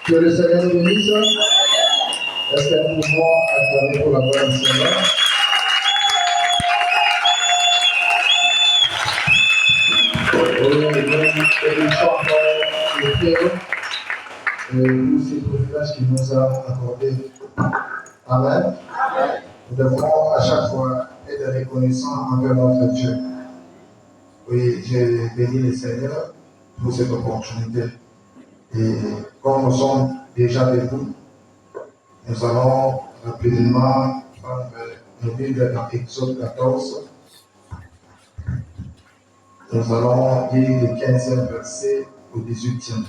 Que le Seigneur nous bénisse. Est-ce que nous pouvons acclamer pour la gloire du Seigneur? Et nous sommes encore le Père pour ces privilèges qu'il nous a accordés. Amen. Nous devons à chaque fois être reconnaissants envers notre Dieu. Oui, j'ai béni le Seigneur pour cette opportunité. Et comme nous sommes déjà debout, nous allons rapidement prendre nos Bibles dans Exode 14. Nous allons lire le 15e verset au 18e.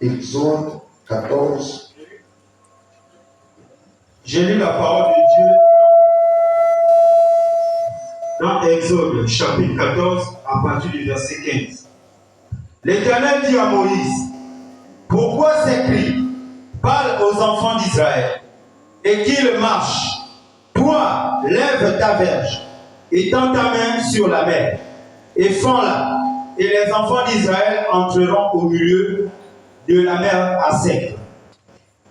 Exode 14. J'ai lu la parole de Dieu dans Exode chapitre 14 à partir du verset 15. L'Éternel dit à Moïse, pourquoi ces cris? Parle aux enfants d'Israël et qu'ils marchent. Toi, lève ta verge et tends ta main sur la mer et fends-la, et les enfants d'Israël entreront au milieu de la mer à sec.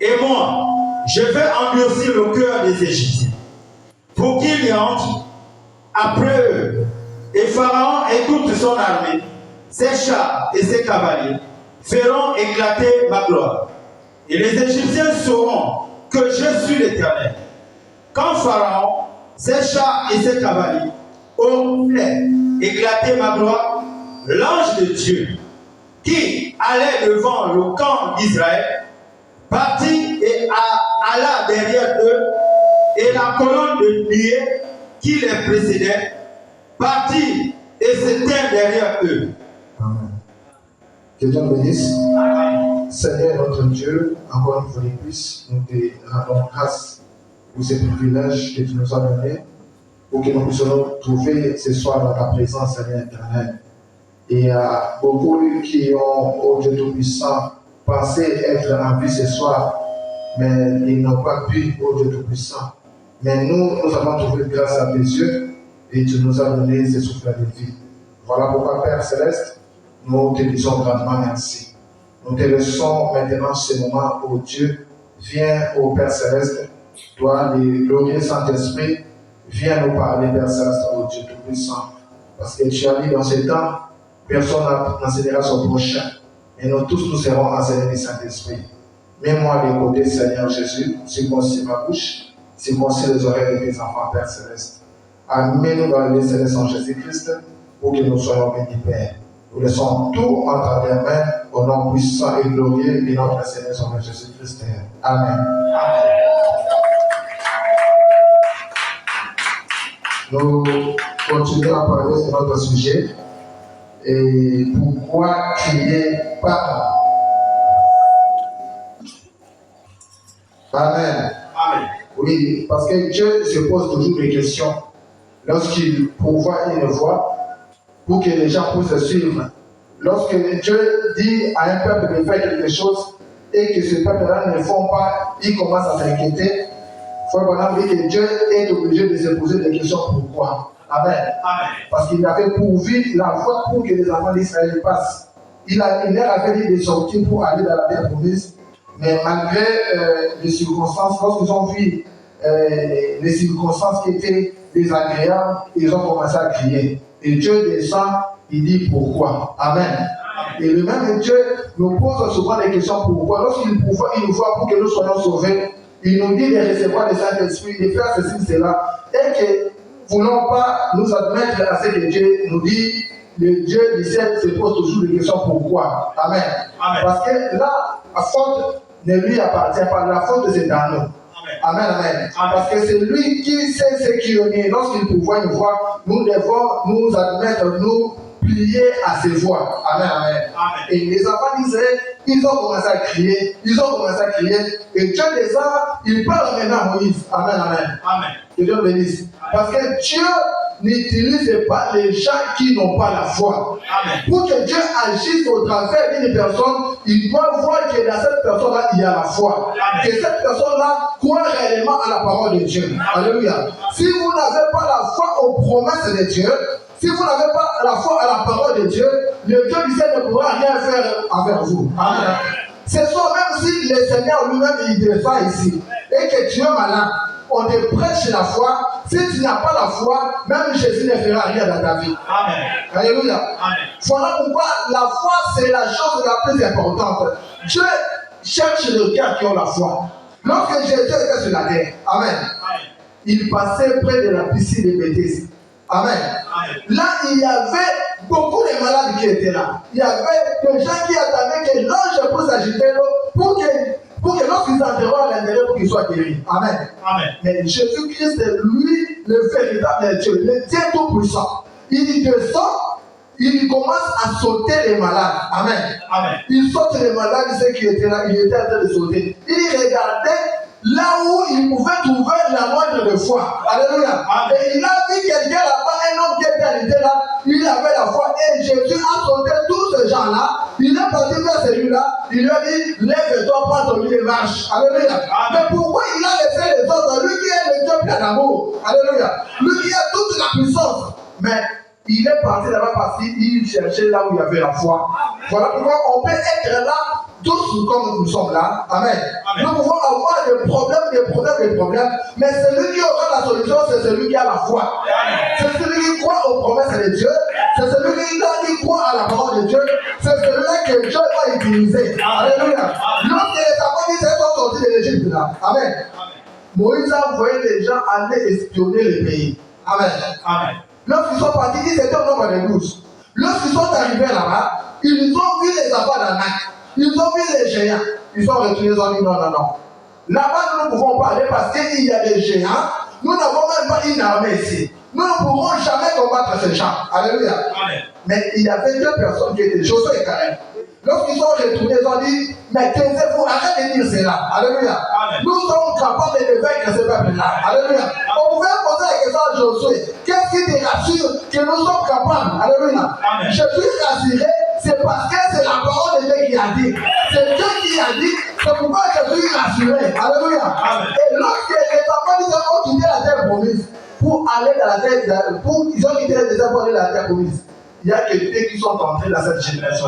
Et moi, je vais endurcir le cœur des Égyptiens pour qu'ils y entrent après eux. Et Pharaon et toute son armée, ses chars et ses cavaliers feront éclater ma gloire. Et les Égyptiens sauront que je suis l'Éternel. Quand Pharaon, ses chars et ses cavaliers auront fait éclater ma gloire, l'ange de Dieu, qui allait devant le camp d'Israël, partit et alla derrière eux, et la colonne de nuée qui les précédait partit et se tint derrière eux. Amen. Que Dieu nous bénisse. Amen. Seigneur notre Dieu, encore une fois de plus, nous te rendons grâce pour ces privilèges que tu nous as donnés, pour que nous puissions nous trouver ce soir dans ta présence, Seigneur éternel. Et il y a beaucoup qui ont, au Dieu Tout-Puissant, pensé être en vie ce soir, mais ils n'ont pas pu, ô Dieu Tout-Puissant. Mais nous avons trouvé grâce à tes yeux et tu nous as donné ces souffles de vie. Voilà pourquoi, Père Céleste, nous te disons grandement merci. Nous te laissons maintenant ce moment où Dieu vient au Père Céleste. Toi, le glorieux Saint-Esprit, viens nous parler, Père Céleste, ô Dieu Tout-Puissant. Parce que tu as dit dans ce temps, personne n'enseignera son prochain. Et nous tous, nous serons enseignés du Saint-Esprit. Mets-moi de côté, Seigneur Jésus, circoncis ma bouche, circoncis les oreilles de tes enfants, Père Céleste. Amène-nous dans le Céleste en Jésus-Christ pour que nous soyons bénis, Père. Nous laissons tout entre tes mains au nom puissant et glorieux de notre Seigneur son Jésus-Christ. Amen. Amen. Nous continuons à parler de notre sujet. Et pourquoi crier pardon? Amen. Amen. Oui, parce que Dieu se pose toujours des questions lorsqu'il pourvoit une voie pour que les gens puissent suivre. Lorsque Dieu dit à un peuple de faire quelque chose et que ce peuple-là ne font pas, il commence à s'inquiéter. Il faut vraiment dire que Dieu est obligé de se poser des questions pourquoi. Amen. Amen. Parce qu'il avait pourvu la voie pour que les enfants d'Israël passent. Il leur avait dit de sortir pour aller dans la terre promise. Mais malgré les circonstances, lorsqu'ils ont vu les circonstances qui étaient désagréables, ils ont commencé à crier. Et Dieu descend, il dit pourquoi. Amen. Et le même Dieu nous pose souvent des questions pourquoi. Lorsqu'il nous voit pour que nous soyons sauvés, il nous dit de recevoir le Saint-Esprit, de faire ceci, cela. Et que voulons pas nous admettre à ce que Dieu nous dit. Le Dieu du ciel se pose toujours des questions pourquoi. Amen. Amen. Parce que là, la faute ne lui appartient pas. La faute, c'est dans nous. Amen, amen. Parce que c'est lui qui sait ce qui est. Lorsqu'il pourvoit une voie, nous devons nous admettre, nous plier à ses voies. Amen, amen. Et les enfants d'Israël, ils ont commencé à crier. Et Dieu descend, il parle maintenant à Moïse. Amen, amen. Amen. Que Dieu bénisse. Parce que Dieu n'utilise pas les gens qui n'ont pas la foi. Amen. Pour que Dieu agisse au travers d'une personne, il doit voir que dans cette personne-là, il y a la foi. Amen. Que cette personne-là croit réellement à la parole de Dieu. Amen. Alléluia. Si vous n'avez pas la foi aux promesses de Dieu, si vous n'avez pas la foi à la parole de Dieu, le Dieu du ciel ne pourra rien faire avec vous. Amen. C'est soit même si le Seigneur lui-même il descend ici et que tu es malade, on te prêche la foi. Si tu n'as pas la foi, même Jésus ne fera rien dans ta vie. Amen. Alléluia. Amen. Voilà pourquoi la foi, c'est la chose la plus importante. Dieu cherche les cœurs qui ont la foi. Lorsque Jésus était sur la terre, amen, il passait près de la piscine de Béthesda. Amen. Amen. Là, il y avait beaucoup de malades qui étaient là. Il y avait des gens qui attendaient que l'ange puisse agiter l'eau pour que lorsqu'ils entreront à l'intérieur, pour qu'ils soient guéris. Amen. Amen. Mais Jésus-Christ, lui, le véritable Dieu, le Dieu tout-puissant, il descend, il commence à sauter les malades. Amen. Amen. Il saute les malades, ceux qui étaient là, il était en train de sauter. Il regardait là où il pouvait trouver la moindre de foi. Alléluia. Amen. Et il a vu quelqu'un là-bas, un homme qui était là, il avait la foi. Et Jésus a sauté tous ces gens-là. Il est parti vers celui-là. Il lui a dit, lève-toi, prends ton lit et marche. Alléluia. Amen. Mais pourquoi il a laissé les autres? Lui qui est le Dieu plein d'amour. Alléluia. Lui qui a toute la puissance. Mais il est parti là-bas parce qu'il cherchait là où il y avait la foi. Amen. Voilà pourquoi on peut être là tous comme nous sommes là. Amen. Amen. Nous pouvons avoir des problèmes, mais celui qui aura la solution, c'est celui qui a la foi. Amen. C'est celui qui croit aux promesses de Dieu. C'est celui qui croit à la parole de Dieu. C'est celui-là que Dieu va utiliser. Alléluia. Lorsque les enfants d'Israël sont sortis de l'Égypte là, amen. Amen. Moïse a envoyé les gens aller espionner le pays. Amen. Amen. Lorsqu'ils sont partis, ils étaient au nombre de 12. Lorsqu'ils sont arrivés là-bas, ils ont vu les enfants d'Anak. Ils ont vu les géants. Ils sont retournés, ils ont dit non. Là-bas, nous ne pouvons pas aller parce qu'il y a des géants. Nous n'avons même pas une armée ici. Nous ne pourrons jamais combattre ces gens. Alléluia. Amen. Mais il y avait deux personnes qui étaient Josué et Caleb. Lorsqu'ils sont retournés, ils ont dit, mais taisez-vous, arrêtez de dire cela. Alléluia. Amen. Nous sommes capables de vaincre ce peuple-là. Alléluia. On pouvait poser la question à Josué. Qu'est-ce qui te rassure que nous sommes capables? Alléluia. Amen. Je suis rassuré c'est parce que c'est la parole de Dieu qui a dit. C'est Dieu qui a dit, c'est pourquoi je suis rassuré. Alléluia. Et lorsque les enfants ont quitté la terre promise pour aller dans la terre, ils ont quitté les déserts pour aller dans la terre promise. Il y a que deux qui sont entrés dans cette génération.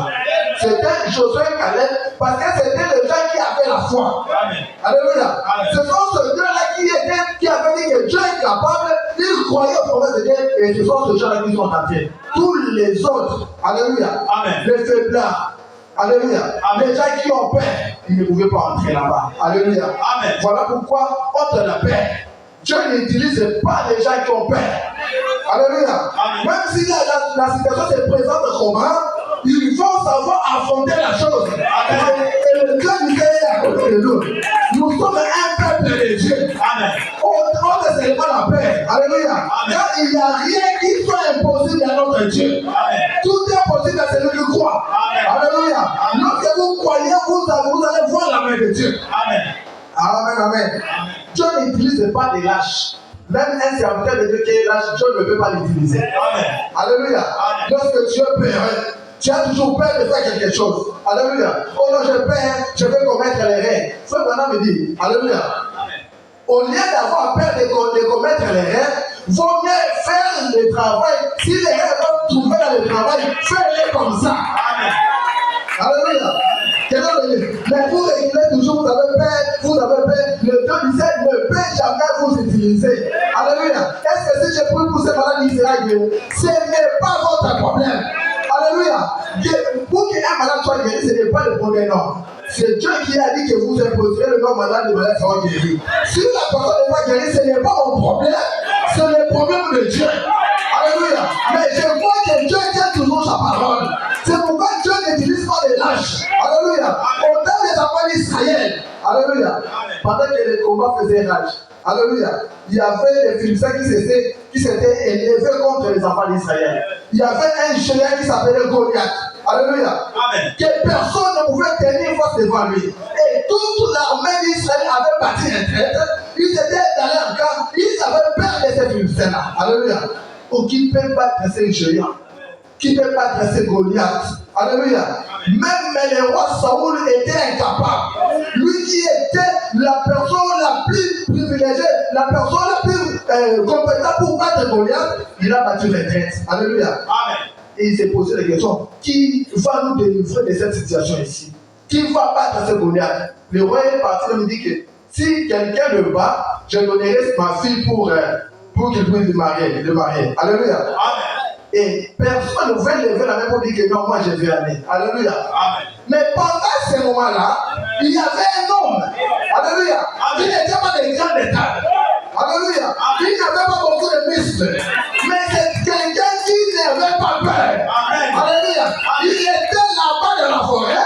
C'était Josué et Caleb parce que c'était les gens qui avaient la foi. Amen. Alléluia. Amen. Ce sont ceux gens-là qui avaient dit que Dieu est capable, ils croyaient aux promesses de Dieu et ce sont ceux gens-là qui sont entrés. Tous les autres, alléluia, Amen. Les faiblards, alléluia, Amen. Les gens qui ont peur, ils ne pouvaient pas entrer là-bas. Alléluia. Amen. Voilà pourquoi on te la paix. Dieu n'utilise pas les gens qui ont peur. Alléluia. Amen. Même si la situation se présente comment, il faut savoir affronter la chose. Amen. Et le Dieu du Seigneur est à côté de nous. Nous sommes un peuple de Dieu. Amen. On ne célèbre pas la paix. Alléluia. Amen. Car il n'y a rien qui soit impossible à notre Dieu. Amen. Tout est possible à celui qui croit. Amen. Alléluia. Amen. Lorsque vous croyez, vous allez voir la main de Dieu. Amen. Amen, amen. Dieu n'utilise pas des lâches. Même un serviteur de Dieu qui est lâche, Dieu ne peut pas l'utiliser. Amen. Alléluia. Amen. Lorsque tu es peur, tu as toujours peur de faire quelque chose. Alléluia. Oh non, j'ai peur, je vais commettre l'erreur. Frère Branham me dit, alléluia. Amen. Au lieu d'avoir peur de commettre l'erreur, vaut mieux faire le travail. Si l'erreur va trouver dans le travail, fais-le comme ça. Amen. Alléluia. Mais vous réglez toujours, vous avez peur, le Dieu du ciel ne peut jamais vous utiliser. Alléluia. Est-ce que si je prie pour ces malades, il sera guéri? Ce n'est pas votre problème. Alléluia. Pour qu'un malade soit guéri, ce n'est pas le problème, non. C'est Dieu qui a dit que vous imposerez le nom malade, le malade sera guéri. Si la personne n'est pas guérie, ce n'est pas mon problème, c'est le problème de Dieu. Alléluia. Mais je vois que Dieu tient toujours sa parole. C'est pourquoi Dieu n'utilise pas les lâches. Alléluia. Au temps des enfants d'Israël. Alléluia. Pendant que les combats faisaient rage. Alléluia. Il y avait des Philistins qui s'étaient élevés contre les enfants d'Israël. Il y avait un géant qui s'appelait Goliath. Alléluia. Amen. Que personne ne pouvait tenir face devant lui. Et toute l'armée d'Israël avait bâti un traître. Ils étaient dans leur camp. Ils avaient peur de ces Philistins-là. Alléluia. Pour qui peut battre ces géants? Qui peut battre ces Goliath? Alléluia. Même le roi Saoul était incapable. Lui qui était la personne la plus privilégiée, la personne la plus compétente pour battre Goliath, il a battu les traîtres. Alléluia. Amen. Et il s'est posé la question, qui va nous délivrer de cette situation ici? Qui va battre ce Goliath? Le roi est parti et me dit que si quelqu'un le bat, je donnerai ma fille pour qu'il puisse le marier. Alléluia. Amen. Et personne ne veut lever la main pour dire que non, moi je vais aller. Alléluia. Amen. Mais pendant ce moment-là, il y avait un homme. Alléluia. Il n'était pas de grand état. Alléluia. Il n'avait pas beaucoup de muscles. Mais c'est quelqu'un qui n'avait pas peur. Amen. Alléluia. Il était là-bas dans la forêt.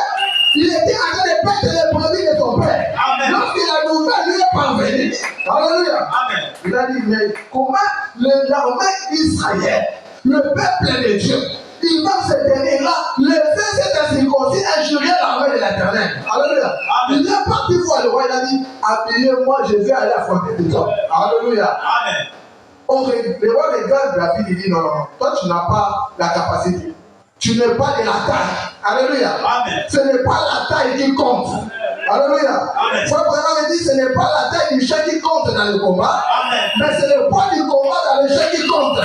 Il était en train de perdre les produits de son père. Amen. Lorsque la nouvelle lui est parvenue. Alléluia. Amen. Il a dit, mais comment l'armée d'Israël, le peuple de Dieu, il va se tenir là, le fait cet incirconcis injurier l'armée de l'Éternel. Alléluia. Amen. Il est parti voir le roi, il a dit, habillez-moi, je vais aller affronter les hommes. Alléluia. Amen. Le roi regarde David, il dit, non, toi tu n'as pas la capacité. Tu n'es pas de la taille. Alléluia. Amen. Ce n'est pas la taille qui compte. Alléluia. Frère Branham dit, ce n'est pas la taille du chien qui compte dans le combat. Amen. Mais c'est le poids du combat dans le chien qui compte.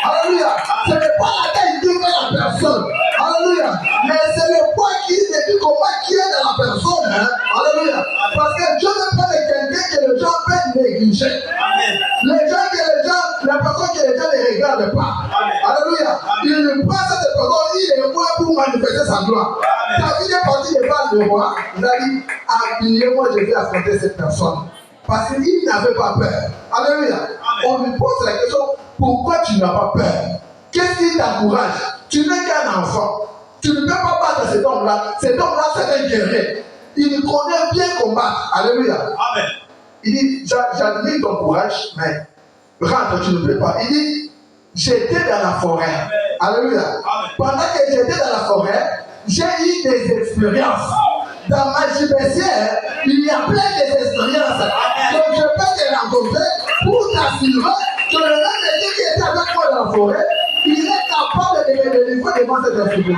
Alléluia. Ce n'est pas la taille qui fait la personne. Alléluia. Mais c'est le poids du combat qui est dans la personne. Hein? Alléluia. Parce que Dieu ne prend quelqu'un que les gens peuvent négliger. Les gens la personne que les gens ne regardent pas. Alléluia. Il prend cette personne, il est loin pour manifester sa gloire. David est parti devant le roi. Il a dit, habillez-moi, je vais affronter cette personne. Parce qu'il n'avait pas peur. Alléluia. On lui pose la question, pourquoi tu n'as pas peur? Qu'est-ce qui t'encourage? Tu n'es qu'un enfant. Tu ne peux pas battre cet homme-là. Cet homme-là, c'est un guerrier. Il connaît bien combattre. Alléluia. Amen. Il dit, j'admire ton courage, mais rentre, tu ne peux pas. Il dit, j'étais dans la forêt. Alléluia. Amen. Pendant que j'étais dans la forêt, j'ai eu des expériences. Dans ma judiciaire, il y a plein d'expériences. Donc je peux te rencontrer pour t'assurer que le même Dieu qui était avec moi dans la forêt, il est capable de me délivrer devant cette circoncis.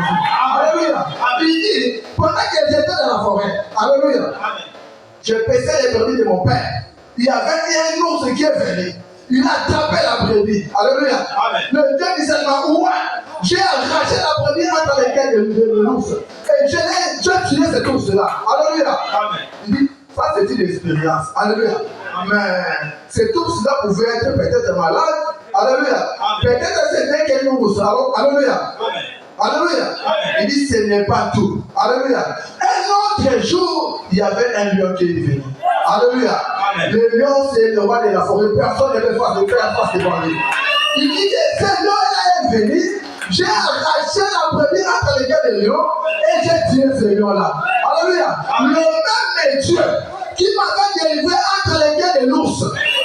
Alléluia. Il dit, pendant que j'étais dans la forêt, alléluia, je paissais les brebis de mon père. Il y avait un ours qui est venu. Il a tapé la brebis. Alléluia. Le Dieu dit seulement, ouais, j'ai arraché la brebis entre les gueules de l'ours. Et j'ai tué cet ours-là. Alléluia. Il dit, ça c'est une expérience. Alléluia. Mais cet ours-là pouvait être peut-être malade. Alléluia. Peut-être c'était quel ours. Alléluia. Alléluia. Il dit, ce n'est pas tout. Alléluia. Un autre jour, il y avait un lion qui est venu. Alléluia. Le lion, c'est le roi de la forêt. Personne ne peut faire face devant lui. Il dit que ce lion-là est venu. J'ai arraché la brebis entre les gars des lions et j'ai tué ce lion-là. Alléluia. Le même Dieu qui m'avait délivré entre les gars de l'ours,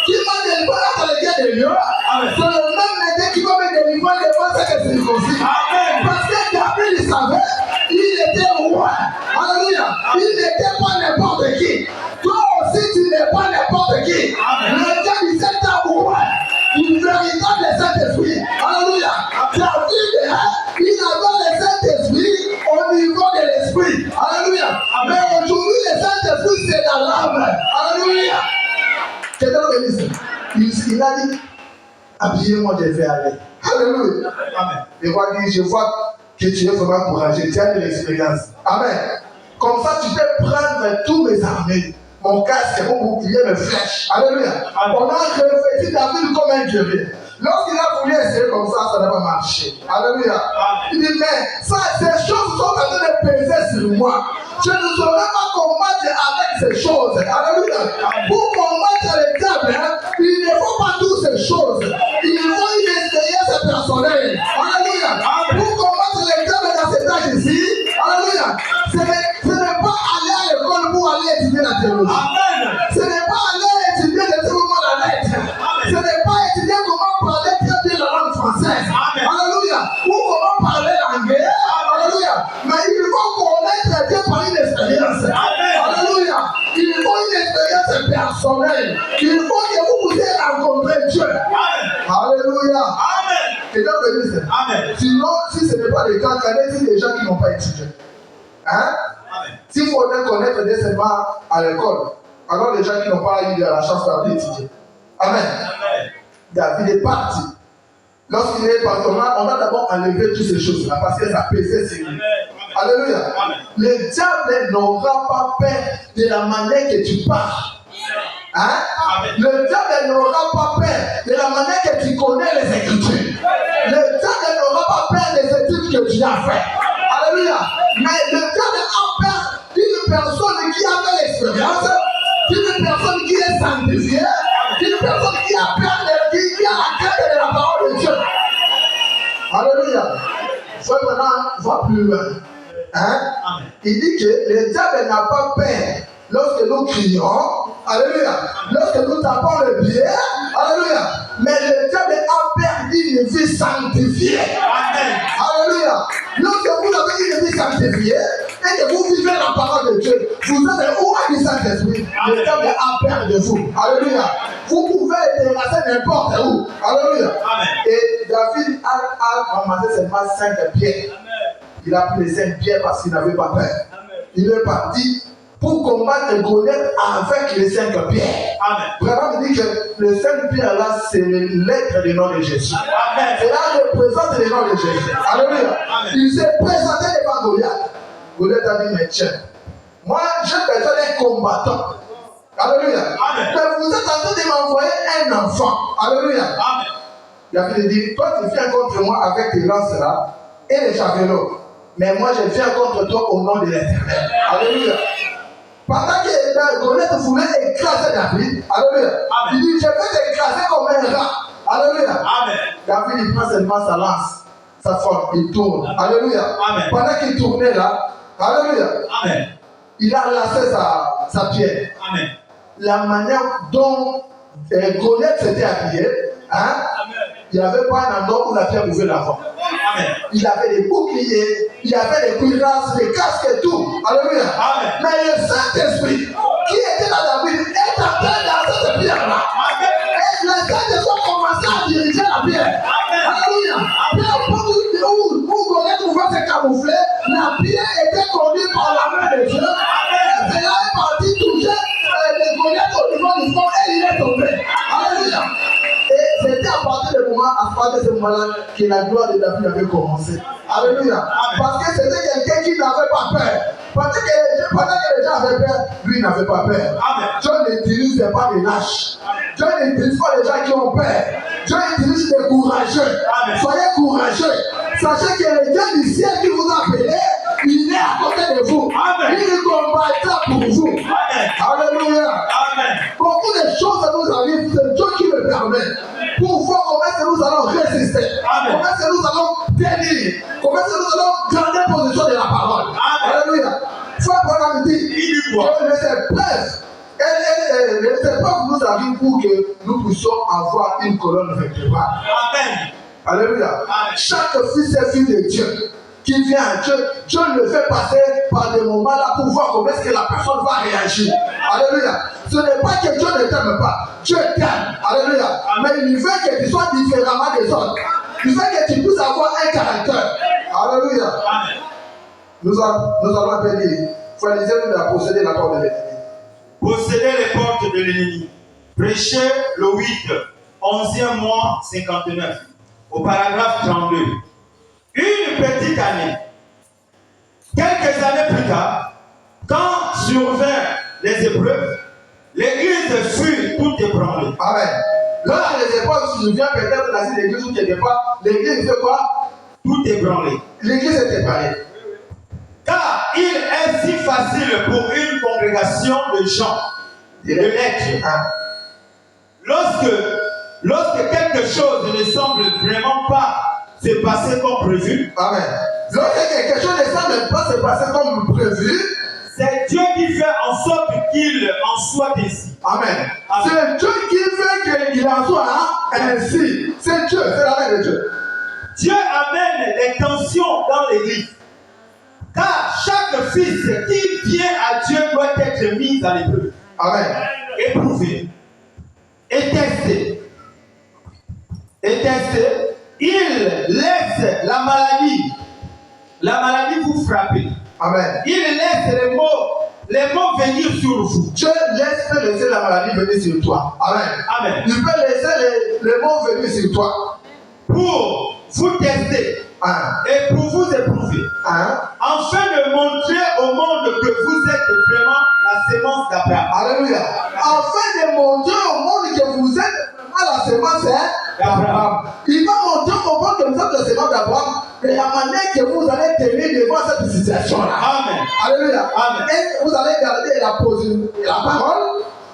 qui m'a délivré entre les gars des lions, c'est le même Dieu qui va me délivrer devant cette circoncis. Parce que David, il savait, il était roi. Alléluia. Il n'était pas n'importe qui. Toi aussi, tu n'es pas n'importe qui. Le Dieu du Saint-Roi, une véritable Saint-Esprit. Alléluia. David, il avait le Saint-Esprit au niveau de l'esprit. Alléluia. Mais aujourd'hui, le Saint-Esprit, c'est dans l'âme. Alléluia. Quelqu'un me dit, il a dit, habillez-moi, je vais aller. Alléluia. Amen. Et moi, je vois que tu es vraiment courageux. Tu as de l'expérience. Amen. Comme ça, tu peux prendre tous mes armées, mon casque, mon bouclier, mes flèches. Alléluia. On a revêtu David comme un guerrier. Lorsqu'il a voulu essayer comme ça n'a pas marché. Alléluia. Il dit, mais ça, ces choses sont en train de peser sur moi. Je ne saurais pas combattre avec ces choses. Alléluia. Pour combattre les diables, il ne faut pas toutes ces choses. Il faut une expérience personnelle. Alléluia. Pour combattre les diables dans cet âge ici, alléluia, ce n'est pas aller à l'école pour aller étudier la théologie. Ce n'est pas aller étudier le développement de la lettre. Ce n'est pas étudier comment parler très bien la langue française. Alléluia. Ou comment parler l'anglais. Alléluia. Mais il faut connaître Dieu par une expérience. Alléluia. Il faut une expérience personnelle. Il faut que vous puissiez rencontrer Dieu. Alléluia. Quelqu'un peut dire ça. Sinon, si ce n'est pas le cas, connaissez des gens qui n'ont pas étudié. Hein? S'il faut connaître des seulement à l'école, alors les gens qui n'ont pas eu la chance d'aller étudier. Amen. David est parti. Lorsqu'il est parti, on a d'abord enlevé toutes ces choses-là parce que ça pesait sur lui. Alléluia. Le diable n'aura pas peur de la manière que tu parles. Hein? Le diable n'aura pas peur de la manière que tu connais les Écritures. Le diable n'aura pas peur des études que tu as faites. Alléluia. Mais le diable a peur d'une personne qui a fait l'expérience, d'une personne qui est sanctifiée, d'une personne qui a peur qui a la crainte de la parole de Dieu. Alléluia. Il faut maintenant voir plus loin. Hein? Il dit que le diable n'a pas peur lorsque nous crions. Alléluia. Lorsque nous tapons le pied. Alléluia. Mais le diable a perdu une vie sanctifiée. Alléluia. Lorsque vous avez une vie sanctifiée et que vous vivez la parole de Dieu, vous avez où est le Saint-Esprit? Le diable a peur de vous. Alléluia. Vous pouvez être terrasser n'importe où. Alléluia. Et David a ramassé seulement 5 pierres. Il a pris les 5 pierres parce qu'il n'avait pas peur. Il est parti pour combattre Goliath avec les 5 pierres. Vraiment, il dit que les 5 pierres là, c'est les lettres du nom de Jésus. Cela représente le nom de Jésus. Alléluia. Il s'est présenté devant Goliath. Goliath a dit, mais tiens, moi j'ai besoin d'un combattant. Alléluia. Mais vous êtes en train de m'envoyer un enfant. Alléluia. Il a dit, toi tu viens contre moi avec tes lances là et les javelots. Mais moi je viens contre toi au nom de l'Éternel. Alléluia. Pendant que Goliath voulait écraser David, alléluia. Il dit, je vais t'écraser comme un rat. Alléluia. David il prend seulement sa lance, sa forme, il tourne. Alléluia. Pendant qu'il tournait là, alléluia. Il a lancé sa pierre. La manière dont Goliath s'était habillé, hein? Il n'y avait pas un endroit où la pierre pouvait l'avoir. Il avait des boucliers, il avait des cuirasses, des casques et tout. Alléluia. Mais le Saint-Esprit qui était dans David est entré dans cette pierre-là. Et le Saint-Esprit a commencé à diriger la pierre. Alléluia. Peu importe où Goliath s'est camouflé, la pierre était conduite par la main de Dieu. Et cela est parti toucher les Goliaths au niveau du front et il est tombé. Alléluia. Et c'était à partir de ce moment-là que la gloire de David avait commencé. Alléluia. Parce que c'était quelqu'un qui n'avait pas peur. Pendant que les gens avaient peur, lui n'avait pas peur. Dieu n'utilise pas des lâches. Dieu n'utilise pas les gens qui ont peur. Dieu utilise des courageux. Soyez courageux. Sachez que le Dieu du ciel qui vous a appelé, il est à côté de vous. Il combattra pour vous. Alléluia. Beaucoup de choses nous arrivent, c'est Dieu qui le permet. Pour voir comment est-ce que nous allons résister. Comment est-ce que nous allons tenir. Comment est-ce que nous allons garder position de la parole. Alléluia. Frère Branham dit que les épreuves nous arrivent pour que nous puissions avoir une colonne vertébrale. Amen. Alléluia. Chaque fils et fille de Dieu qui vient à Dieu, Dieu le fait passer par des moments là pour voir comment est-ce que la personne va réagir. Alléluia. Ce n'est pas que Dieu ne t'aime pas. Dieu t'aime. Alléluia. Mais il veut que tu sois différemment des autres. Il veut que tu puisses avoir un caractère. Alléluia. Nous allons appeler. Frère-nous à posséder la porte de l'ennemi. Posséder les portes de l'ennemi. Prêcher le 8, 11e mois 59. Au paragraphe 32. Une petite année. Quelques années plus tard, quand survinrent les épreuves, l'église fut toute ébranlée. Amen. Lorsque les épreuves surviennent peut-être dans une église où tu n'étais pas, l'église fait quoi? Tout ébranlée. L'église est ébranlée. Car il est si facile pour une congrégation de gens de l'être. Lorsque quelque chose ne semble vraiment pas se passer comme prévu. Amen. Lorsque quelque chose ne semble pas se passer comme prévu, c'est Dieu qui fait en sorte qu'il en soit ainsi. Amen. C'est Dieu qui fait qu'il en soit ainsi. C'est Dieu, c'est la main de Dieu. Dieu amène les tensions dans l'église. Car chaque fils qui vient à Dieu doit être mis à l'épreuve. Amen. Éprouvé. Et testé. Il laisse la maladie vous frapper. Amen. Il laisse les mots venir sur vous. Dieu peut laisser la maladie venir sur toi. Amen. Amen. Il peut laisser les mots venir sur toi. Pour vous tester. Et pour vous éprouver. Afin de montrer au monde que vous êtes vraiment la sémence d'Abraham. Alléluia. Afin de montrer au monde que vous êtes la sémence d'Abraham. Il va montrer au monde que vous êtes la sémence d'Abraham de la manière que vous allez tenir devant cette situation-là. Amen. Alléluia. Amen. Et vous allez garder la parole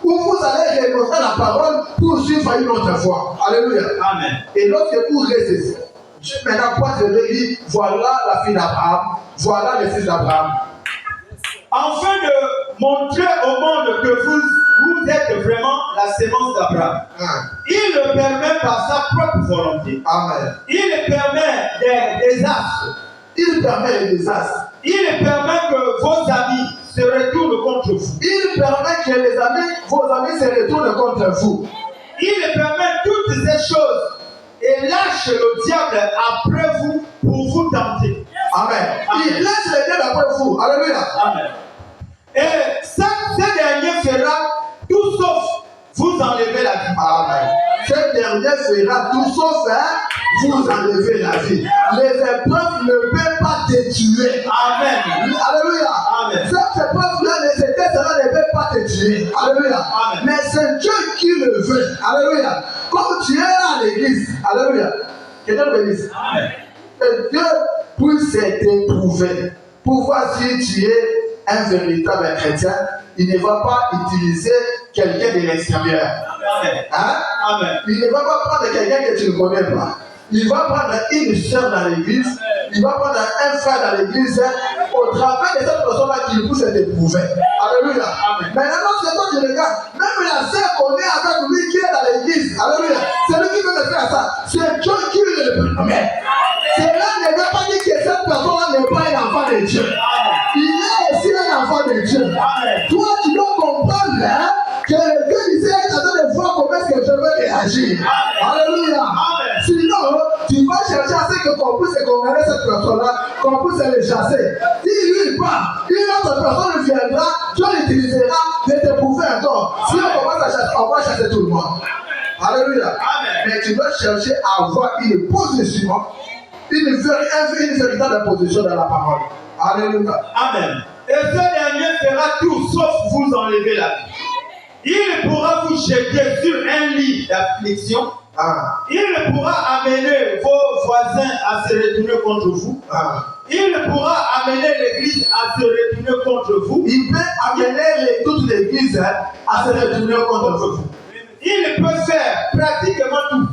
ou vous allez renoncer la parole pour suivre une autre voie. Alléluia. Amen. Et lorsque vous restez, Dieu maintenant pointe le dit, voilà la fille d'Abraham, voilà le fils d'Abraham. Afin de montrer au monde que vous êtes vraiment la sémence d'Abraham. Il le permet par sa propre volonté. Amen. Il permet des désastres. Il permet les désastres. Il permet que vos amis se retournent contre vous. Il permet que vos amis se retournent contre vous. Il permet toutes ces choses et lâche le diable après vous pour vous tenter. Amen. Il laisse le diable après vous. Alléluia. Amen. Et ce dernier fera tout sauf vous enlever la vie. Amen. Ce dernier fera tout sauf vous enlever la vie. Les épreuves ne peuvent pas te tuer. Amen. Alléluia. Amen. Cette épreuve-là, ces tests-là ne peuvent pas te tuer. Alléluia. Amen. Mais c'est Dieu qui le veut. Alléluia. Comme tu es là à l'église. Alléluia. Que Dieu te bénisse. Amen. Et Dieu puisse t'éprouver pour voir si tu es un véritable chrétien. Il ne va pas utiliser quelqu'un de l'extérieur. Amen. Amen. Il ne va pas prendre quelqu'un que tu ne connais pas. Il va prendre une soeur dans l'église. Il va prendre un frère dans l'église. Au travers de cette personne-là qu'il puisse t'éprouver. Alléluia. Maintenant, lorsque toi tu regardes, même la sœur qu'on est avec lui qui est dans l'église. Alléluia. C'est lui qui veut me faire ça. C'est Dieu qui le permet. Cela ne veut pas dire que cette personne-là n'est pas un enfant de Dieu. Il est aussi un enfant de Dieu. Toi, tu dois comprendre que Dieu disait, attends de voir comment est-ce que je vais réagir. Alléluia. Sinon, tu vas chercher à ce que qu'on puisse condamner cette personne-là, qu'on puisse le chasser. Si lui part, une autre personne viendra, tu l'utiliseras de te prouver encore. Si on commence à chasser, on va chasser tout le monde. Alléluia. Mais tu dois chercher à avoir une position, une véritable position dans la parole. Alléluia. Amen. Et ce dernier fera tout sauf vous enlever la vie. Il pourra vous jeter sur un lit d'affliction. Il pourra amener vos voisins à se retourner contre vous. Il pourra amener l'église à se retourner contre vous. Il peut amener toute l'église à se retourner contre vous. Il peut faire pratiquement tout.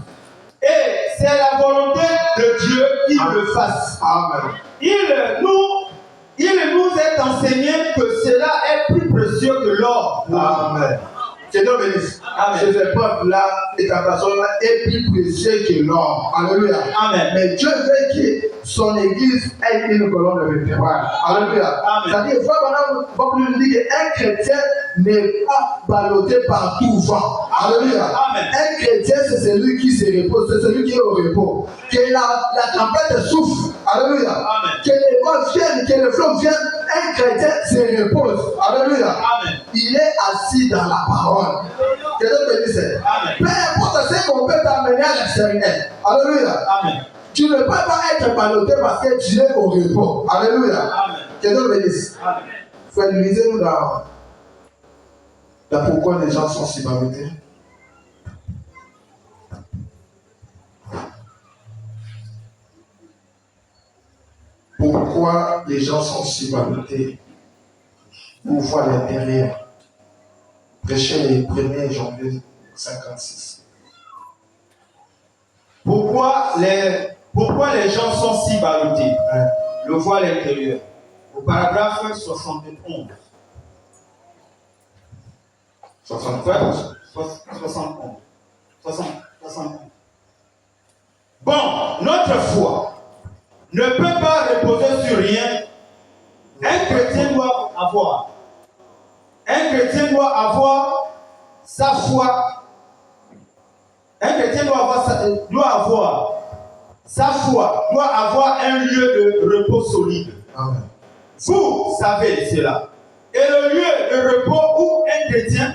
Et c'est la volonté de Dieu qu'il le fasse. Amen. Il nous est enseigné que cela est plus précieux que l'or. Amen. C'est donc bénisse. Ces épreuves-là et ta personne-là est plus précieuse que l'or. Alléluia. Amen. Mais Dieu veut que son église ait une colonne vertébrale. Alléluia. C'est-à-dire, il faut maintenant dire qu'un chrétien n'est pas ballotté par tout vent. Alléluia. Amen. Un chrétien, c'est celui qui se repose, c'est celui qui est au repos. Que la tempête souffle. Alléluia. Amen. Que les vents viennent, que le flot vienne, un chrétien se repose. Alléluia. Amen. Il est assis dans la parole. Que Dieu bénisse. Peu importe ce qu'on peut t'amener à l'extérieur. Alléluia. Amen. Tu ne peux pas être ballotté parce que tu es au repos. Alléluia. Amen. Que Dieu bénisse. Amen. Frère, lisez-nous dans pourquoi les gens sont si ballottés. Pourquoi les gens sont si ballottés? Vous voyez l'intérieur. Prêchez le 1er janvier 56. Pourquoi les gens sont si ballottés? Le voile intérieur. Au paragraphe 71. 71. 71. Bon, notre foi ne peut pas reposer sur rien. Un chrétien doit avoir sa foi. Un chrétien doit avoir sa foi, doit avoir un lieu de repos solide. Amen. Vous savez cela. Et le lieu de repos où un chrétien,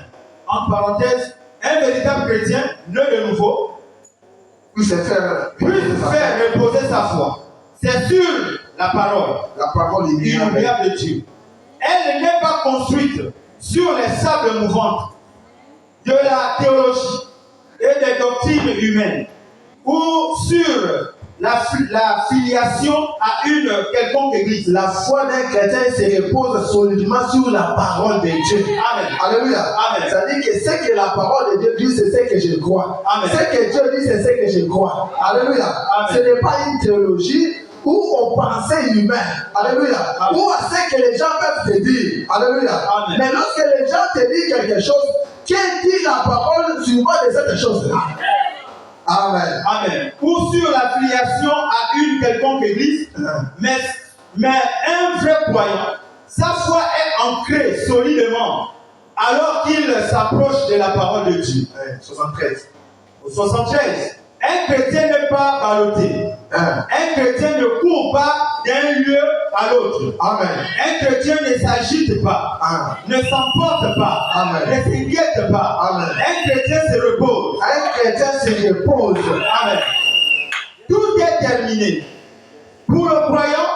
en parenthèse, un véritable chrétien, né de nouveau, puisse faire reposer sa foi. C'est sur la parole. La parole inoubliable de Dieu. Elle n'est pas construite sur les sables mouvantes de la théologie et des doctrines humaines ou sur la filiation à une quelconque église. La foi d'un chrétien se repose solidement sur la parole de Dieu. Amen. Alléluia. Amen. C'est-à-dire que ce que la parole de Dieu dit, c'est ce que je crois. Amen. Ce que Dieu dit, c'est ce que je crois. Alléluia. Amen. Ce n'est pas une théologie ou on pensait humain. Alléluia. Amen. Ou à ce que les gens peuvent te dire. Alléluia. Amen. Mais lorsque les gens te disent quelque chose, qui dit la parole suivant de cette chose-là? Amen. Amen. Ou sur la filiation à une quelconque église, mais un vrai croyant, sa foi est ancrée solidement alors qu'il s'approche de la parole de Dieu. 73. Au 73. Un chrétien n'est pas ballotté. Un chrétien ne court pas d'un lieu à l'autre. Amen. Un chrétien ne s'agite pas. Ne s'emporte pas. Amen. Ne s'inquiète pas. Amen. Un chrétien se repose. Un chrétien se repose. Amen. Tout est terminé. Pour le croyant,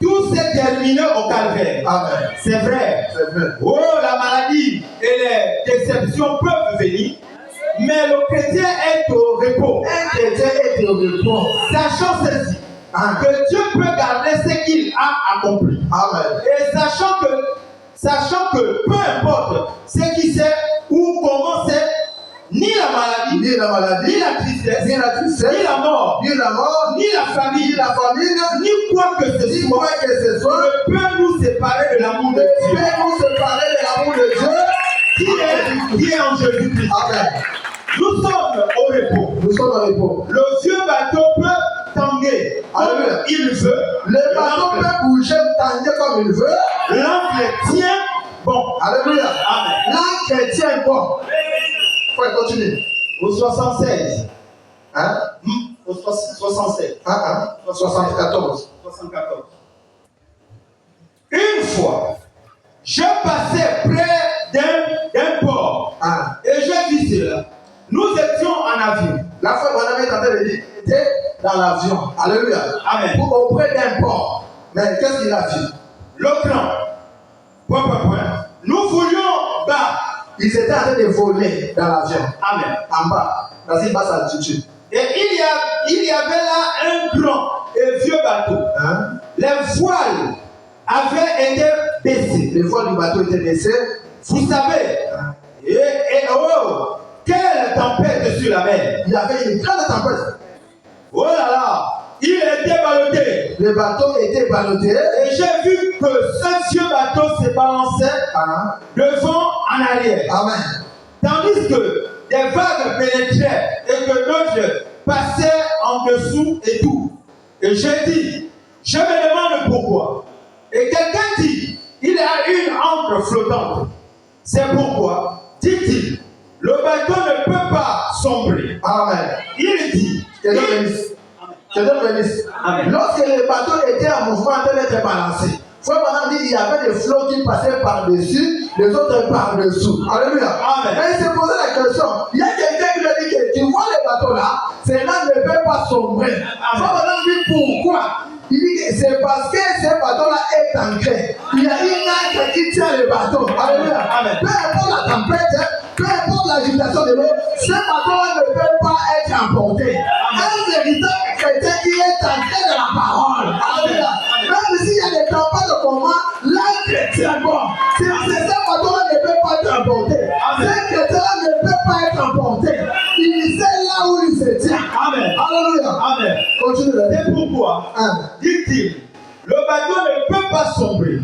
tout s'est terminé au calvaire. Amen. C'est vrai. C'est vrai. Oh, la maladie et les déceptions peuvent venir. Mais le chrétien est au repos. Un chrétien est au repos. Sachant ceci, que Dieu peut garder ce qu'il a accompli. Amen. Et sachant que peu importe ce qui c'est ou comment c'est, ni la maladie, ni la tristesse, ni la mort, ni la famille, ni quoi que ce soit, ne peut nous séparer de l'amour de Dieu. Qui est en Jésus-Christ. Amen. Nous sommes au repos. Le vieux bateau peut tanguer comme il veut. Le bateau peut bouger, tanguer comme il veut. L'angle tient bon. Alléluia. Amen. L'angle tient bon. Faut continuer. Au 76. au 67. 74. 74. Une fois, je passais près d'un port et j'ai vu cela. Nous étions en avion. La fois qu'on avait tenté de dire, il était dans l'avion. Alléluia. Amen. Auprès d'un port. Mais qu'est-ce qu'il a vu? L'autre, point. Nous voulions bas. Ils étaient en train de voler dans l'avion. Amen. En bas, dans une basse altitude. Et il y avait là un grand et vieux bateau. Les voiles avaient été baissées. Les voiles du bateau étaient baissées. Vous savez, quelle tempête sur la mer. Il y avait une grande tempête. Oh là là, il était ballotté. Le bateau était ballotté. Et j'ai vu que ce vieux bateau se balançait devant en arrière. Amen. Tandis que des vagues pénétraient et que d'autres passaient en dessous et tout. Et j'ai dit, je me demande pourquoi. Et quelqu'un dit, il y a une ancre flottante. C'est pourquoi, dit-il, le bateau ne peut pas sombrer. Amen. Il dit, que Dieu bénisse. Lorsque le bateau était en mouvement en train d'être balancé, frère madame dit il y avait des flots qui passaient par-dessus, les autres par-dessous. Alléluia. Amen. Mais il s'est posé la question. Il y a quelqu'un qui lui a dit que tu vois les bateaux là, ceux-là ne peuvent pas sombrer. Frère madame dit pourquoi? Il dit que c'est parce que ce bateau-là est ancré. Il y a une ancre qui tient le bateau. Alléluia. Peu importe la tempête, peu importe l'agitation de l'eau, ce bateau-là ne peut pas être emporté. Un véritable chrétien qui est ancré dans la parole. Alléluia. Même s'il y a des tempêtes de combat, l'ancre tient bon. C'est ce bateau-là ne peut pas être emporté. Ce chrétien-là ne peut pas être emporté. Il sait là où il se tient. Amen. Alléluia. Amen. Continue. C'est pourquoi, dit-il, le bateau ne peut pas sombrer.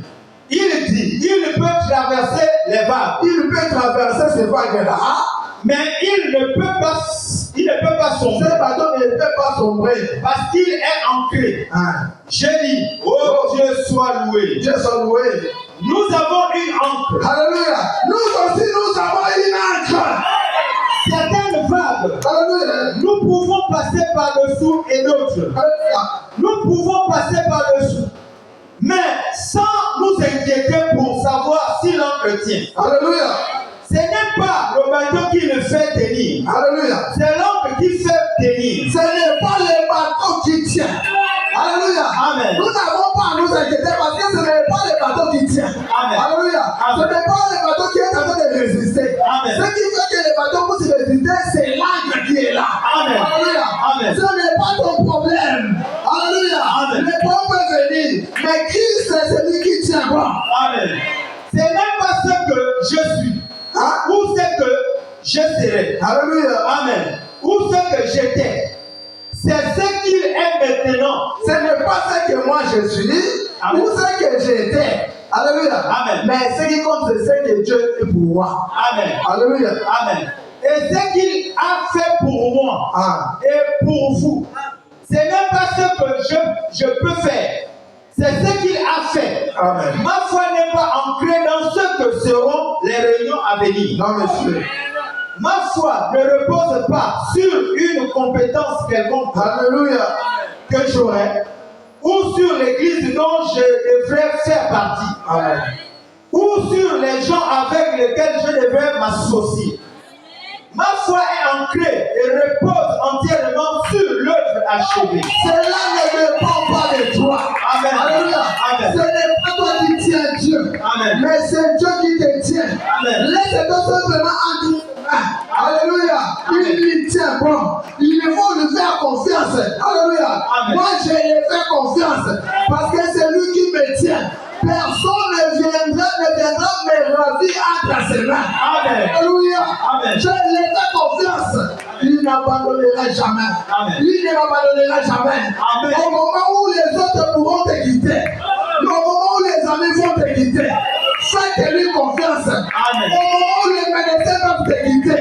Il dit, il peut traverser les vagues. Il peut traverser ces vagues-là. Mais il ne peut pas sombrer. Ce bateau ne peut pas sombrer. Parce qu'il est ancré. J'ai dit, oh Dieu soit loué. Dieu soit loué. Nous avons une ancre. Alléluia. Nous aussi, nous avons une ancre. Certaines vagues, alléluia, nous pouvons passer par-dessous et d'autres. Nous pouvons passer par-dessous. Mais sans nous inquiéter pour savoir si l'ancre tient. Alléluia. Ce n'est pas le bateau qui le fait tenir. Alléluia. C'est l'ancre qui fait tenir. Ce n'est pas le bateau qui tient. Alléluia. Amen. Nous n'avons pas à nous inquiéter parce que ce n'est pas le bateau qui tient. Amen. Alléluia. Amen. Ce n'est pas le bateau qui est en train de résister. Amen. Ce qui fait que le bateau puisse résister, c'est l'ancre qui est là. Amen. Alléluia. Amen. Ce n'est pas ton problème. Alléluia. Amen. Le problème peut venir, mais Christ est celui qui tient bon. Amen. Ce n'est pas ce que je suis. Ou ce que je serai. Alléluia. Amen. Ou ce que j'étais. C'est ce qu'il est maintenant. Ce n'est pas ce que moi je suis. Amen. Ou ce que j'étais. Alléluia. Amen. Mais ce qui compte, c'est ce que Dieu est pour moi. Amen. Alléluia. Amen. Et ce qu'il a fait pour moi et pour vous, ce n'est pas ce que je peux faire. C'est ce qu'il a fait. Amen. Ma foi n'est pas ancrée dans ce que seront les réunions à venir. Non, monsieur. Ma foi ne repose pas sur une compétence quelconque. Alléluia. Que j'aurai. Ou sur l'église dont je devrais faire partie. Amen. Ou sur les gens avec lesquels je devrais m'associer. Ma foi est ancrée et repose entièrement sur l'œuvre achevée. Cela ne dépend pas de toi. Amen. Alléluia. Amen. Ce n'est pas toi qui tiens Dieu. Amen. Mais c'est Dieu qui te tient. Amen. Laisse toi simplement entre. Alléluia. Amen. Il lui tient bon. Il faut lui faire confiance. Alléluia. Amen. Moi, je lui fais confiance parce que c'est lui qui me tient. Personne ne viendra me ravir entre ses mains. Amen. Alléluia. Amen. Je lui fais confiance. Il n'abandonnera jamais. Amen. Il ne m'abandonnera jamais. Amen. Au moment où les autres pourront te quitter, au moment où les amis vont te quitter, faites-lui confiance. Amen. Au moment où les médecins peuvent te quitter,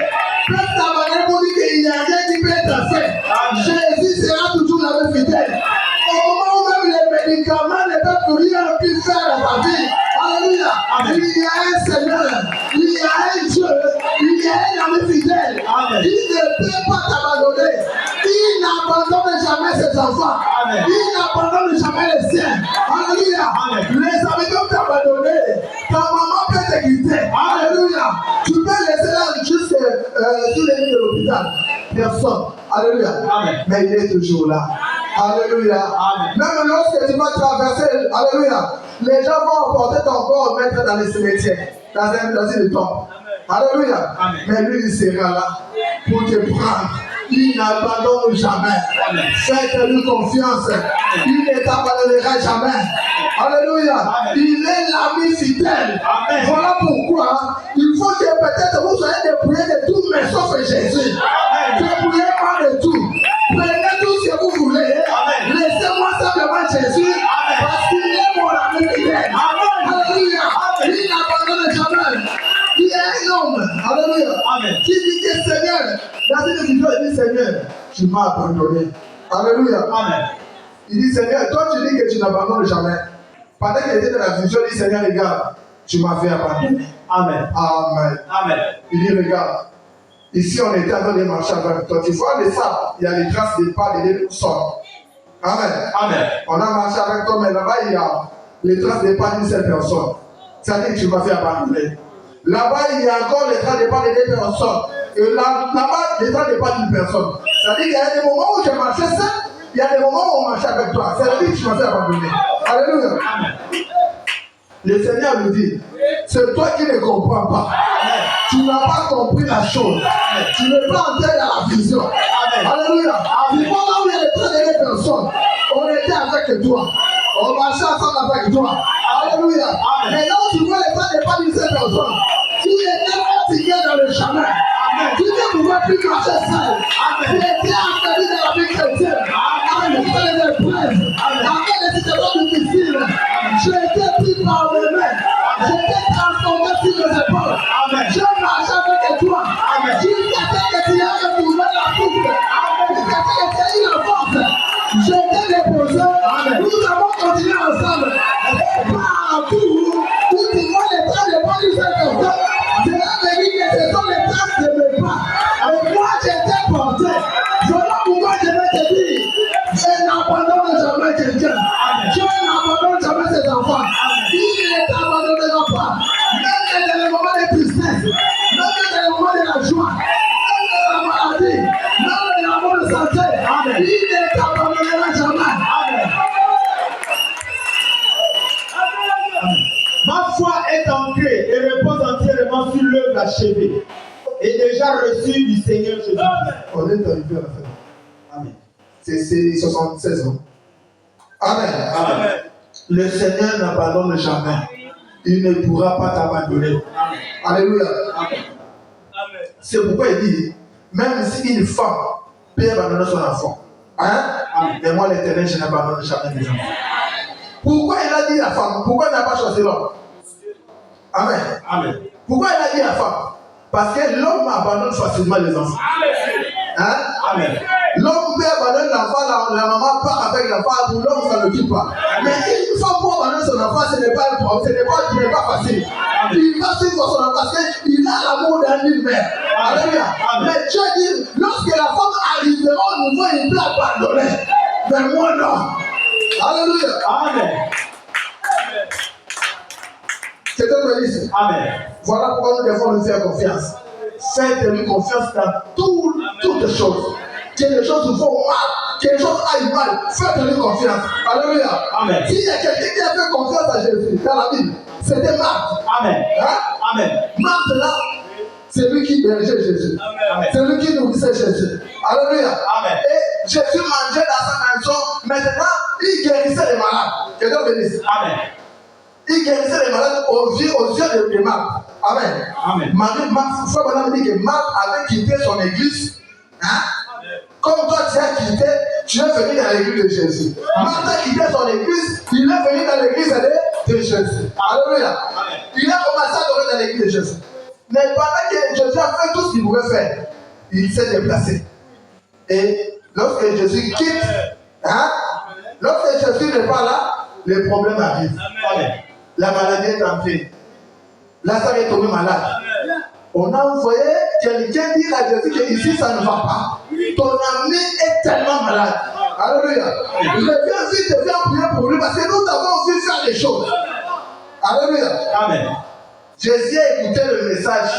faites ta manière pour dire qu'il n'y a rien qui peut être fait. Amen. Jésus sera toujours la même fidèle. Au moment où même les médicaments ne peuvent rien plus faire dans ta vie. Alléluia. Amen. Il y a un Seigneur, il y a un Dieu, il y a un ami fidèle. Amen. Il ne peut pas t'abandonner. Il n'abandonne ses enfants. Amen. Il n'abandonne jamais les siens. Alléluia. Amen. Les amis peuvent t'abandonner. Ta maman peut te quitter. Alléluia. Tu peux laisser là juste sur les lits de l'hôpital. Personne. Alléluia. Amen. Mais il est toujours là. Alléluia. Amen. Même lorsque tu vas traverser, alléluia, les gens vont emporter ton corps, mettre dans les cimetières, dans une tombe. Alléluia. Amen. Mais lui, il sera là pour te prendre. Il n'abandonne jamais. Amen. Faites-lui confiance. Il ne t'abandonnera jamais. Alléluia. Amen. Il est l'ami fidèle. Amen. Voilà pourquoi il faut que peut-être vous soyez dépouillés de tout, mais sauf Jésus. Dépouillez pas de tout. Prenez tout ce que vous voulez. Amen. Laissez-moi simplement Jésus. Amen. Parce qu'il est mon ami fidèle. Amen. Alléluia. Amen. Il n'abandonne jamais. Il est un homme. Alléluia. Amen. Qui dit que Seigneur, dans une vision, il dit Seigneur, tu m'as abandonné. Alléluia. Amen. Il dit Seigneur, toi tu dis que tu n'abandonnes jamais. Pendant qu'il était dans la vision, il dit Seigneur, regarde, tu m'as fait abandonner. Amen. Amen. Amen. Il dit regarde, ici on était en train de marcher avec toi. Tu vois le sable, il y a les traces de pas de deux sortes. Amen. Amen. On a marché avec toi, mais là-bas il y a les traces de pas d'une seule personne. C'est-à-dire que tu m'as fait abandonner. Là-bas, il y a encore les traces de pas de deux personnes. Et là-bas, les traces de pas d'une personne. C'est-à-dire qu'il y a des moments où je marchais seul, il y a des moments où on marchait avec toi. C'est-à-dire que tu m'as fait abandonner. Alléluia. Amen. Le Seigneur nous dit, c'est toi qui ne comprends pas. Tu n'as pas compris la chose. Tu ne peux pas entrer dans la vision. Alléluia. Tu vois là où il y a les traces de deux personnes. On était avec toi. On marchait ensemble avec toi. Alléluia. Mais là où tu vois les traces de pas d'une seule personne, tu étais fatigué dans le chemin. Tu ne pouvais plus marcher seul. Tu étais affaibli dans la vie chrétienne. Avec des épreuves, avec des situations difficiles. Je étais pris par mes mains. J'étais transformé sur mes épaules. Je marchais avec toi. Jusqu'à ce que tu aies retrouvé la pousse. Jusqu'à ce que tu aies eu la force. Je t'ai déposé. Nous avons continué ensemble. Et partout où tu vois les traces de pas du seul comme ça, je vais venir que ce sont les traces de mes pas. Et moi, j'étais porté. Voilà pourquoi je vais te dire, je n'abandonne jamais quelqu'un. Je n'abandonne jamais ses enfants. Il ne t'abandonnera pas. Même dans les moments de tristesse, même dans les moments de la joie, même dans la maladie, même dans les moments de santé, il ne t'abandonnera jamais. Ma foi est ancrée et repose entièrement sur l'œuvre achevée et déjà reçue du Seigneur Jésus. On est arrivé à la fin. Amen. C'est 76 ans. Amen. Amen. Le Seigneur n'abandonne jamais. Il ne pourra pas t'abandonner. Alléluia. Amen. C'est pourquoi il dit, même si une femme peut abandonner son enfant, hein? Mais moi l'Éternel, je n'abandonne jamais mes enfants. Pourquoi il a dit la femme? Pourquoi il n'a pas choisi l'homme? Amen. Amen. Pourquoi il a dit la femme? Parce que l'homme abandonne facilement les enfants. Hein? Amen. L'homme peut abandonner l'enfant, la maman part avec l'enfant, pour l'homme ça ne tue pas. Mais une fois pour abandonner son enfant, ce n'est pas un problème, ce n'est pas facile. Il va suivre son enfant parce qu'il a l'amour d'un mère. Alléluia. Mais Dieu dit, lorsque la femme arrivera au niveau, il peut abandonner. Mais moi non. Alléluia. Amen. C'est un bénéfice. Amen. Voilà pourquoi nous devons lui faire confiance. Faites-lui confiance dans toutes les choses. Que les choses vont mal, que les choses aillent mal, faites-lui confiance. Alléluia. Amen. S'il y a quelqu'un qui a fait confiance à Jésus dans la Bible, c'était Marthe. Amen. Hein? Amen. Marthe là, c'est lui qui bergeait Jésus. Amen. C'est lui qui nourrissait Jésus. Alléluia. Amen. Et Jésus mangeait dans sa maison. Maintenant, il guérissait les malades. Que Dieu bénisse. Amen. Il guérissait les malades aux yeux de Marthe. Amen. Amen. Frère Madame dit que Marthe avait quitté son église. Hein? Comme toi tu as quitté, tu es venu dans l'église de Jésus. Marthe a quitté son église, il est venu dans l'église de Jésus. Alléluia. Il a commencé à adorer dans l'église de Jésus. Mais pendant que Jésus a fait tout ce qu'il pouvait faire, il s'est déplacé. Et lorsque Jésus quitte, hein? Lorsque Jésus n'est pas là, les problèmes arrivent. Amen. La maladie est entrée. Lazare est tombé malade. On a envoyé quelqu'un dire à Jésus que ici ça ne va pas. Ton ami est tellement malade. Alléluia. Reviens vite et viens prier pour lui parce que nous avons vu faire des choses. Alléluia. Amen. Jésus a écouté le message.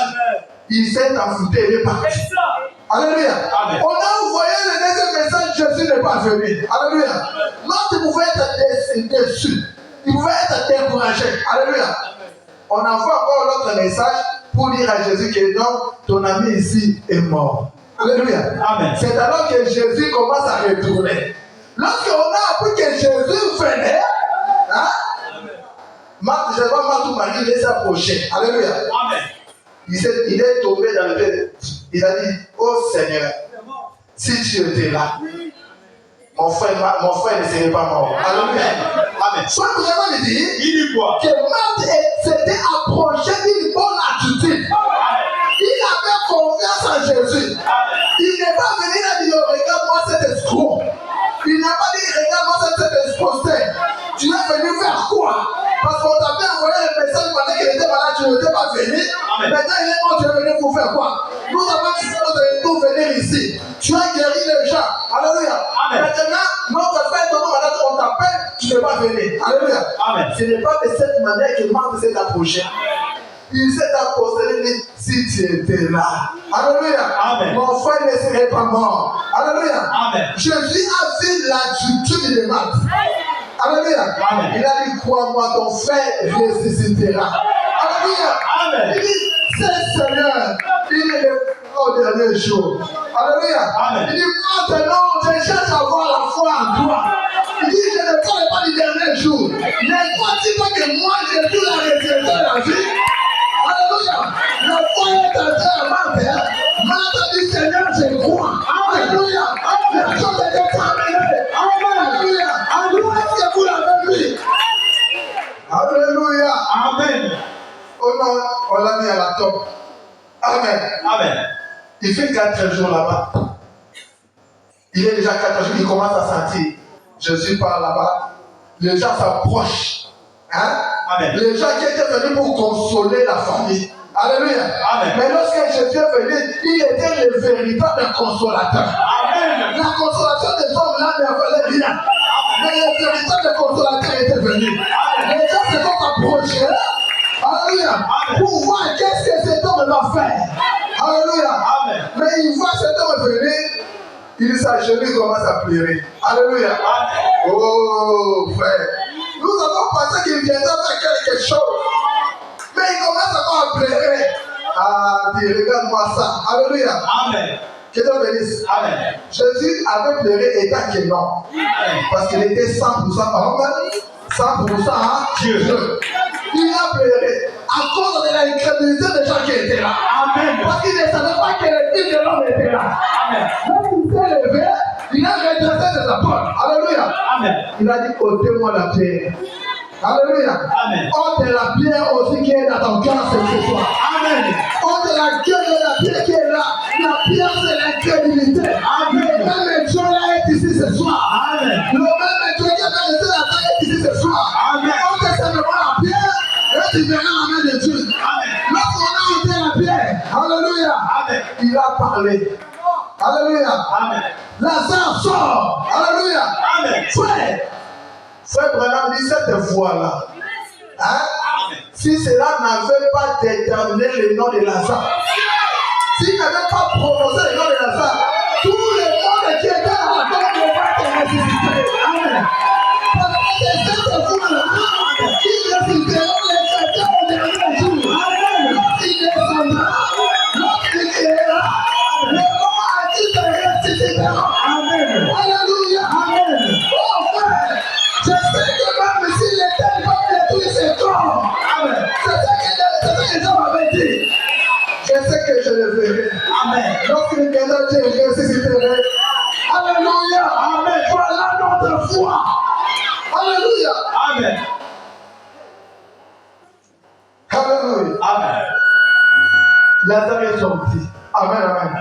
Il s'est enfouté, il est parti. Alléluia. Amen. On a envoyé le deuxième message, Jésus n'est pas venu. Alléluia. L'autre pouvait être déçu. Il pouvait être découragé. Alléluia. On envoie encore l'autre message pour dire à Jésus que non, ton ami ici est mort. Alléluia. Amen. C'est alors que Jésus commence à retourner. Lorsqu'on a appris que Jésus venait, hein? Marthe, je vois Marthe ou Marie, il s'est approché. Alléluia. Amen. Il est tombé dans le vide. Il a dit, oh Seigneur, si tu étais là, mon frère ne serait pas mort. Alléluia. Amen. Soit vraiment il dit, Il dit quoi? que Marthe s'était approché d'une bonne attitude. Il avait confiance en Jésus. Il n'est pas venu là et dit, oh, regarde-moi cet escroc. Il n'a pas dit, regarde-moi cet escroc. Tu es venu faire quoi? Parce qu'on t'avait envoyé le message pendant qu'il était malade, tu n'étais pas venu. Maintenant, il est mort, tu es venu pour faire quoi? Nous avons dit pour venir ici. Tu as guéri les gens. Alléluia. Maintenant, notre frère, ton malade, on t'appelle, tu ne peux pas venir. Alléluia. Amen. Ce n'est pas de cette manière que Marthe s'est approché. Il s'est approché et dit, si tu étais là. Alléluia. Amen. Mon frère ne serait pas mort. Alléluia. Amen. Jésus a vu l'attitude de Marthe. Alléluia. Amen. Il a dit, crois-moi, ton frère ressuscitera. Alléluia. Amen. Il dit, c'est Seigneur. Il est au dernier jour. Alléluia. Amen. Il dit, maintenant, je cherche à avoir la foi en toi. Il dit, je ne parle pas du dernier jour. Ne crois-tu pas que moi, j'ai tout la résurrection de la vie? Alléluia. La foi est entrée à ma père. Marthe a dit, Seigneur, je crois. Alléluia. La chose est déterminée. Alléluia. Alléluia. Est-ce que vous l'avez vu? Alléluia. Amen. Oh non, on l'a mis à la tombe. Amen. Amen. Il fait 4 jours là-bas. Il est déjà 4 jours, il commence à sentir. Jésus part là-bas. Les gens s'approchent. Hein? Amen. Les gens qui étaient venus pour consoler la famille. Alléluia. Amen. Mais lorsque Jésus est venu, il était le véritable consolateur. Amen. La consolation des hommes là ne valait rien. Mais le véritable consolateur était venu. Les gens se sont approchés. Alléluia. Pour voir qu'est-ce que cet homme va faire. Alléluia. Amen. Mais il voit cet homme venir. Il s'agenouille, il commence à pleurer. Alléluia. Amen. Oh frère. Nous avons pensé qu'il viendra faire quelque chose. Mais il commence encore à pleurer. Ah, dis, regarde-moi ça. Alléluia. Amen. Que Dieu bénisse. Amen. Jésus avait pleuré étant que non. Parce qu'il était 100% homme, 100% Dieu. Il a pleuré à cause de l'incrédulité des gens qui étaient là. Amen. Parce qu'il ne savait pas que le Fils de l'homme était là. Amen. Lorsqu'il s'est levé, il a redressé ses épaules. Alléluia. Amen. Il a dit, ôtez-moi la pierre. Alléluia. Amen. Ôte la pierre aussi qui est dans ton cœur ce soir. Amen. Ôte la gueule de la pierre qui est là. La pierre, c'est l'incrédulité. Amen. Le même Dieu là est ici ce soir. Amen. Le même Dieu qui a fait la terre est ici ce soir. Amen. Ôte simplement la pierre et tu verras la main de Dieu. Amen. Lorsqu'on a ôté la pierre, alléluia, Amen. il a parlé. Alléluia. Amen. Lazare sort. Alléluia. Amen. Frère Branham dit cette voix-là. Hein? Si cela n'avait pas déterminé le nom de Lazare, s'il n'avait pas prononcé le nom de Lazare, tout le monde qui était dans la tombe ne va être ressuscité. Amen. Parce que c'est cette voix-là qui ressuscitera les chrétiens au dernier jour. Amen. Lorsqu'il descendra, lorsqu'il ira, le mort a dit de ressuscitera. Amen. Alléluia. Amen. Oh frère, je sais que même s'il était pas détruit ses corps, amen. C'est ce que les hommes avaient dit. Je sais que je le verrai. Amen. Lorsqu'il viendra, je ressusciterai. Alléluia. Amen. Voilà notre foi. Alléluia. Amen. Alléluia. Amen. Lazare est sorti. Amen, amen.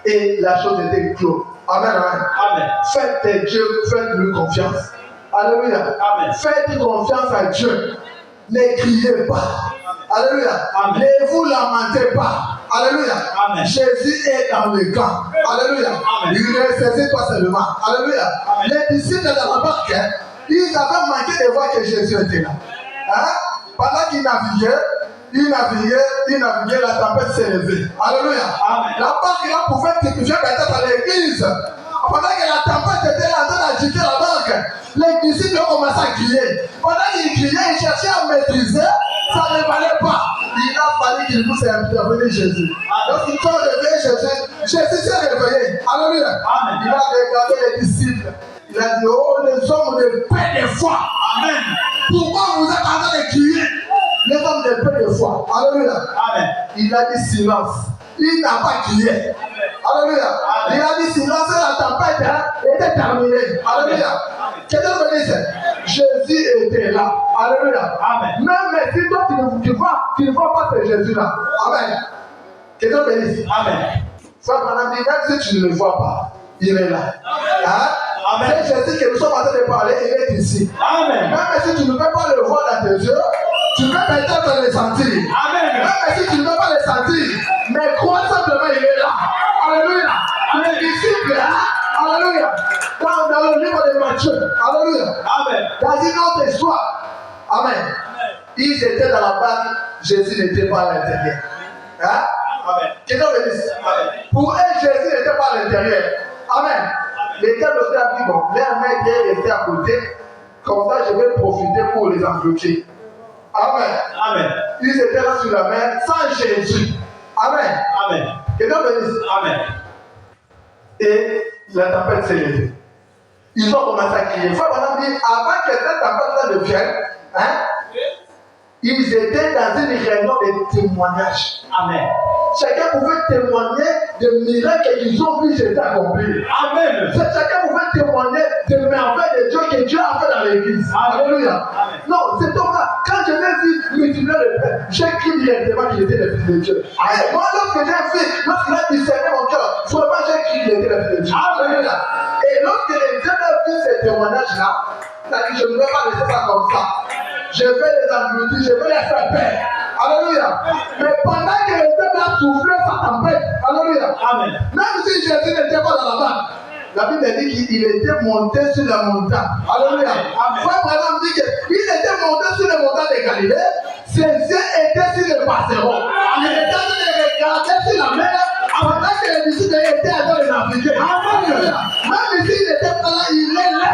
Et la chose était close. Amen, amen. Amen. Faites Dieu, faites-lui confiance. Alléluia. Amen. Faites confiance à Dieu. Ne criez pas. Alléluia. Amen. Ne vous lamentez pas. Alléluia. Amen. Jésus est dans le camp. Alléluia. Amen. Il ne saisit pas seulement. Alléluia. Amen. Les disciples dans la barque, ils avaient manqué de voir que Jésus était là. Hein? Pendant qu'ils naviguaient, la tempête s'est levée. Alléluia. Amen. La barque là pouvait typifier peut-être à l'église. Pendant que la tempête était en train d'agiter la barque, les disciples ont commencé à crier. Pendant qu'ils criaient, ils cherchaient à maîtriser, ça ne valait pas. Il a fallu qu'il puisse intervenir Jésus. Donc ils sont réveillés Jésus s'est réveillé. Alléluia. Amen. Il a regardé les disciples. Il a dit, oh les hommes de peu de foi. Amen. Pourquoi vous êtes en train de crier? Les hommes de peu de foi. Alléluia. Amen. Il a dit silence. Il n'a pas crié. Alléluia. Amen. Il a dit silence et la tempête était terminée. Alléluia. Quelqu'un me dit, Jésus était là. Alléluia. Amen. Même si toi tu ne vois pas ce Jésus-là. Amen. Quelqu'un me dit, Amen. frère Branham dit, même si tu ne le vois pas, il est là. Hein? Amen. C'est Jésus que nous sommes en train de parler, il est ici. Amen. Même si tu ne peux pas le voir dans tes yeux, tu peux peut-être le sentir. Amen. Même si tu ne peux pas le sentir, mais crois simplement, il est là. Alléluia. Les disciples, hein? Alléluia. Dans le livre de Matthieu, Alléluia. Amen. Dans une autre histoire, Amen. Ils étaient dans la barque, Jésus n'était pas à l'intérieur. Hein? Amen. Quelqu'un me dit, Amen. pour eux, Jésus n'était pas à l'intérieur. Amen. Les gars aussi a dit, bon, leur mec est resté à côté, comme ça je vais profiter pour les embloquer. Amen. Amen. Ils étaient là sur la mer sans Jésus. Amen. Amen. Quelqu'un me dit, Amen. et la tempête s'est levée. Ils ont commencé à crier. Frère Branham dit, avant que cette tempête ne vienne, hein, ils étaient dans une réunion de témoignage. Amen. Chacun pouvait témoigner des miracles qu'ils ont vu Jésus accomplir. Amen. Chacun pouvait témoigner des merveilles de Dieu que Dieu a fait dans l'église. Alléluia. Amen. Non, c'est donc là. Quand je l'ai vu multiplier le pain, j'ai cru directement qu'il était le Fils de Dieu. Et moi, lorsque j'ai vu, lorsqu'il a discerné mon cœur, vraiment j'ai cru qu'il était le Fils de Dieu. Alléluia. Et lorsque les gens ont vu ces témoignages-là, il a dit, je ne vais pas laisser ça comme ça. Je vais les engloutir, je vais les faire peur. Alléluia. Mais pendant que les gens ont soufflé sa tempête, alléluia. Amen. Même si Jésus n'était pas dans la barque, la Bible dit qu'il était monté sur la montagne. Alléluia. Frère Branham dit qu'il était monté sur les montagnes de Galilée. Ses yeux étaient sur le passereau. Il était en train de regarder sur la mer pendant que les disciples étaient en train de naviguer. Alléluia. Même si il était pas là, il est là.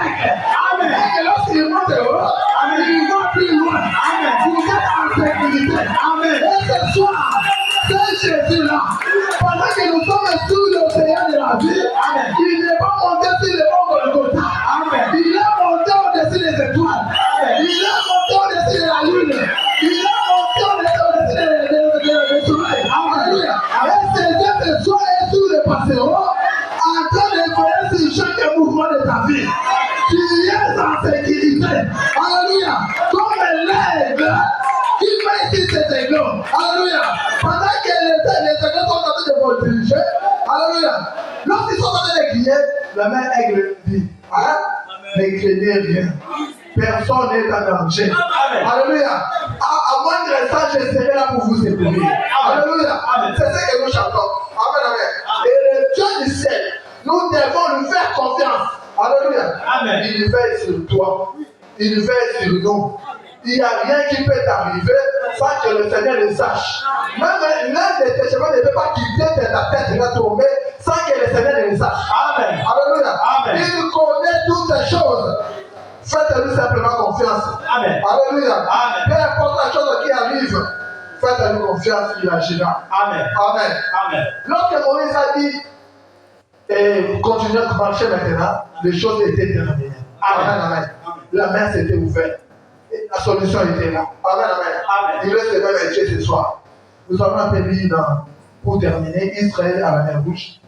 Amen. Et lorsqu'il monte dehors, il va plus loin. Amen. Vous êtes en sécurité. Amen. Et ce soir, c'est Jésus-là. Pendant que nous sommes sous l'océan de la vie, Amen. il n'est pas monté sur le mont Golgotha. Amen. Il est monté au-dessus des étoiles. Il est monté au-dessus de la lune. Il est monté au-dessus du soleil. Alléluia. Et ses yeux ce soir est sous le passereau, en train de veiller sur chaque mouvement de ta vie. Tu es en sécurité. Alléluia. Comme l'aigle qui met ici ses aiglons. Alléluia. Pendant que les aiglons sont en train de voltiger. Alléluia. Lorsqu'ils sont en train de crier, la mère aigle dit, hein? Ne craignez rien. Personne n'est en danger. Alléluia. À moindre sang, je serai là pour vous secourir. Alléluia. C'est ce que nous chantons. Amen, amen. Et le Dieu du ciel, nous devons lui faire confiance. Alléluia. Amen. Il veille sur toi. Il veille sur nous. Il n'y a rien qui peut t'arriver sans que le Seigneur le sache. Même l'un de tes cheveux ne peut pas quitter ta tête et va tomber sans que le Seigneur ne le sache. Amen. Alléluia. Amen. Il connaît toutes les choses. Faites-lui simplement confiance. Amen. Alléluia. Amen. Peu importe la chose qui arrive, faites-lui confiance, il agira. Amen. Amen. Amen. Lorsque Moïse a dit, continuez à marcher maintenant, les choses étaient terminées. Amen. Amen. La mer s'était ouverte. Et la solution était là. Amen. Amen. Amen. Il reste même avec Dieu ce soir. Nous avons un pays pour terminer, Israël à la mer Rouge.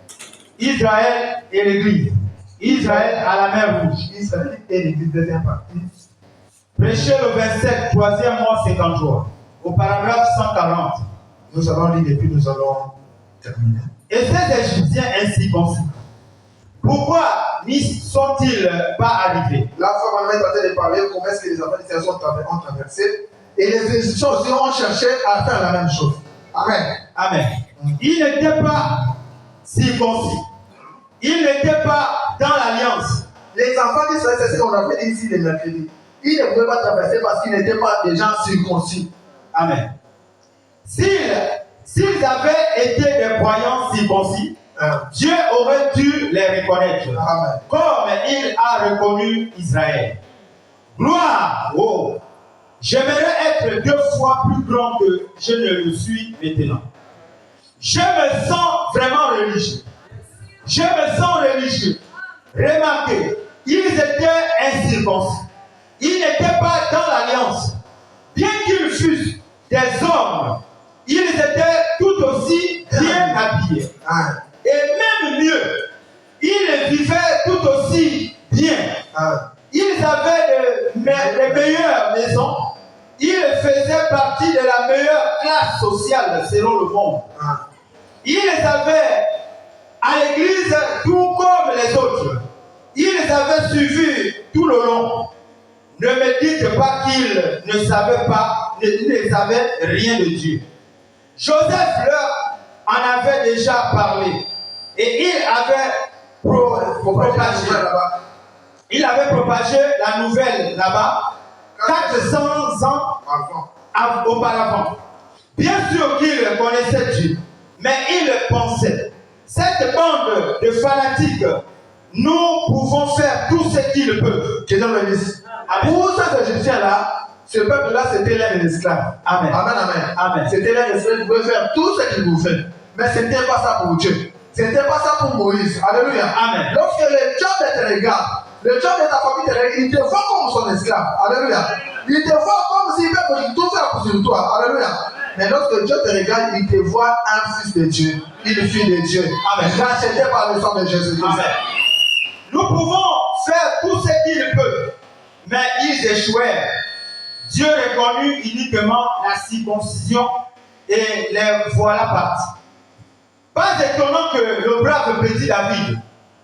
Israël et l'Église. Israël à la mer Rouge. Israël et l'Église, deuxième partie. Prêchez le 27, 3e mois, 50 jours. Au paragraphe 140. Nous avons lu et puis nous allons terminer. Et ces Égyptiens incirconcis, pourquoi n'y sont-ils pas arrivés? La femme est en train de parler comment est-ce que les enfants d'Israël ont traversé. Et les Égyptiens aussi ont cherché à faire la même chose. Amen. Amen. Il n'était pas circoncis. Il n'était pas dans l'alliance. Les enfants d'Israël, c'est ce qu'on a fait ici le mercredi. Ils ne pouvaient pas traverser parce qu'ils n'étaient pas des gens circoncis. Amen. S'ils avaient été des croyants circoncis, Dieu aurait dû les reconnaître. Amen. Comme il a reconnu Israël. Gloire! Oh. J'aimerais être 2 fois plus grand que je ne le suis maintenant. Je me sens vraiment religieux. Je me sens religieux. Remarquez, ils étaient incirconcis. Ils n'étaient pas dans l'alliance. Bien qu'ils fussent des hommes, ils étaient tout aussi bien habillés. Et même mieux, ils vivaient tout aussi bien. Ils avaient les meilleures maisons. Ils faisaient partie de la meilleure classe sociale selon le monde. Ils avaient à l'église tout comme les autres. Ils avaient suivi tout le long. Ne me dites pas qu'ils ne savaient pas, ils ne savaient rien de Dieu. Joseph leur en avait déjà parlé. Et il avait propagé la nouvelle là-bas 400 ans auparavant. Bien sûr qu'il connaissait Dieu, mais il pensait, cette bande de fanatiques, nous pouvons faire tout ce qu'ils peuvent. Que Dieu me dise. Pour ces Égyptiens-là, ce peuple-là, c'était l'un esclaves. Amen. Amen, amen. Amen. C'était l'un esclaves, ils pouvaient faire tout ce qu'ils pouvaient faire. Mais ce n'était pas ça pour Dieu. Ce n'était pas ça pour Moïse. Alléluia. Amen. Lorsque le job te regarde, le job de ta famille te regarde, il te voit comme son esclave. Alléluia. Il te voit comme s'il veut tout faire pour toi. Alléluia. Mais lorsque Dieu te regarde, il te voit un fils de Dieu, une fille de Dieu. Amen. Racheté par le sang de Jésus-Christ. Amen. Nous pouvons faire tout ce qu'ils peuvent, mais ils échouèrent. Dieu reconnut uniquement la circoncision et les voilà partis. Pas étonnant que le brave petit David,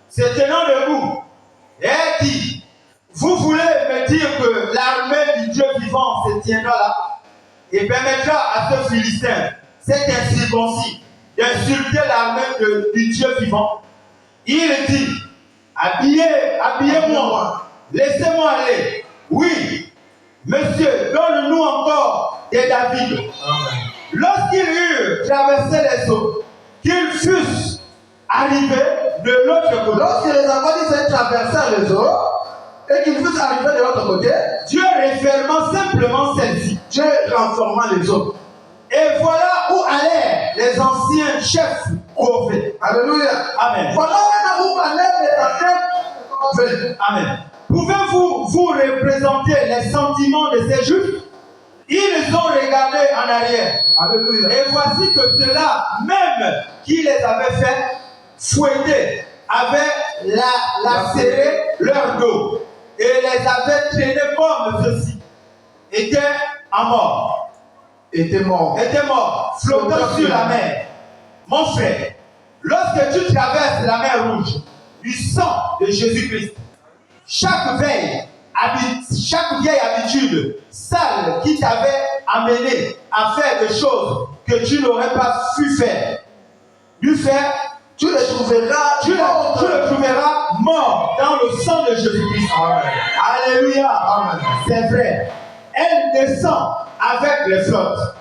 se tenant debout, ait dit, vous voulez me dire que l'armée du Dieu vivant se tiendra là et permettra à ce Philistin, cet incirconcis, d'insulter l'armée du Dieu vivant. Il dit, habillez-moi, laissez-moi aller. Oui, monsieur, donne-nous encore des David. Lorsqu'ils eurent traversé les eaux, qu'ils fussent arrivés de l'autre côté. Lorsque les enfants d'Israël traversèrent les eaux et qu'ils fussent arrivés de l'autre côté, Dieu referma simplement celle-ci. Dieu transforma les eaux. Et voilà où allèrent les anciens chefs corvées. Alléluia. Amen. Voilà où allèrent les anciens corvées. Amen. Pouvez-vous vous représenter les sentiments de ces Juifs? Ils ont regardé en arrière. Alléluia. Et voici que ceux-là, même qui les avait fait fouetter, avaient lacéré leur dos et les avaient traînés comme ceci. Étaient en mort. Était mort. Flottant sur la mer. Mon frère, lorsque tu traverses la mer Rouge, du sang de Jésus-Christ, chaque vieille habitude sale qui t'avait amené à faire des choses que tu n'aurais pas pu faire, tu le trouveras mort dans le sang de Jésus-Christ. Alléluia. Amen. C'est vrai. Elle descend avec les flottes.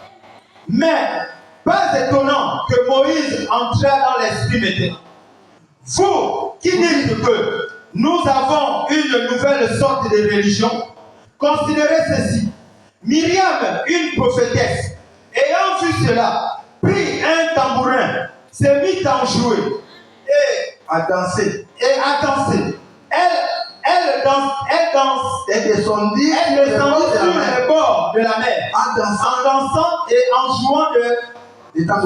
Mais pas étonnant que Moïse entra dans l'esprit maintenant. Vous qui dites que nous avons une nouvelle sorte de religion, considérez ceci. Myriam, une prophétesse, ayant vu cela, prit un tambourin, se mit à jouer et à danser. Elle descendit sur les bords de la mer en dansant et en jouant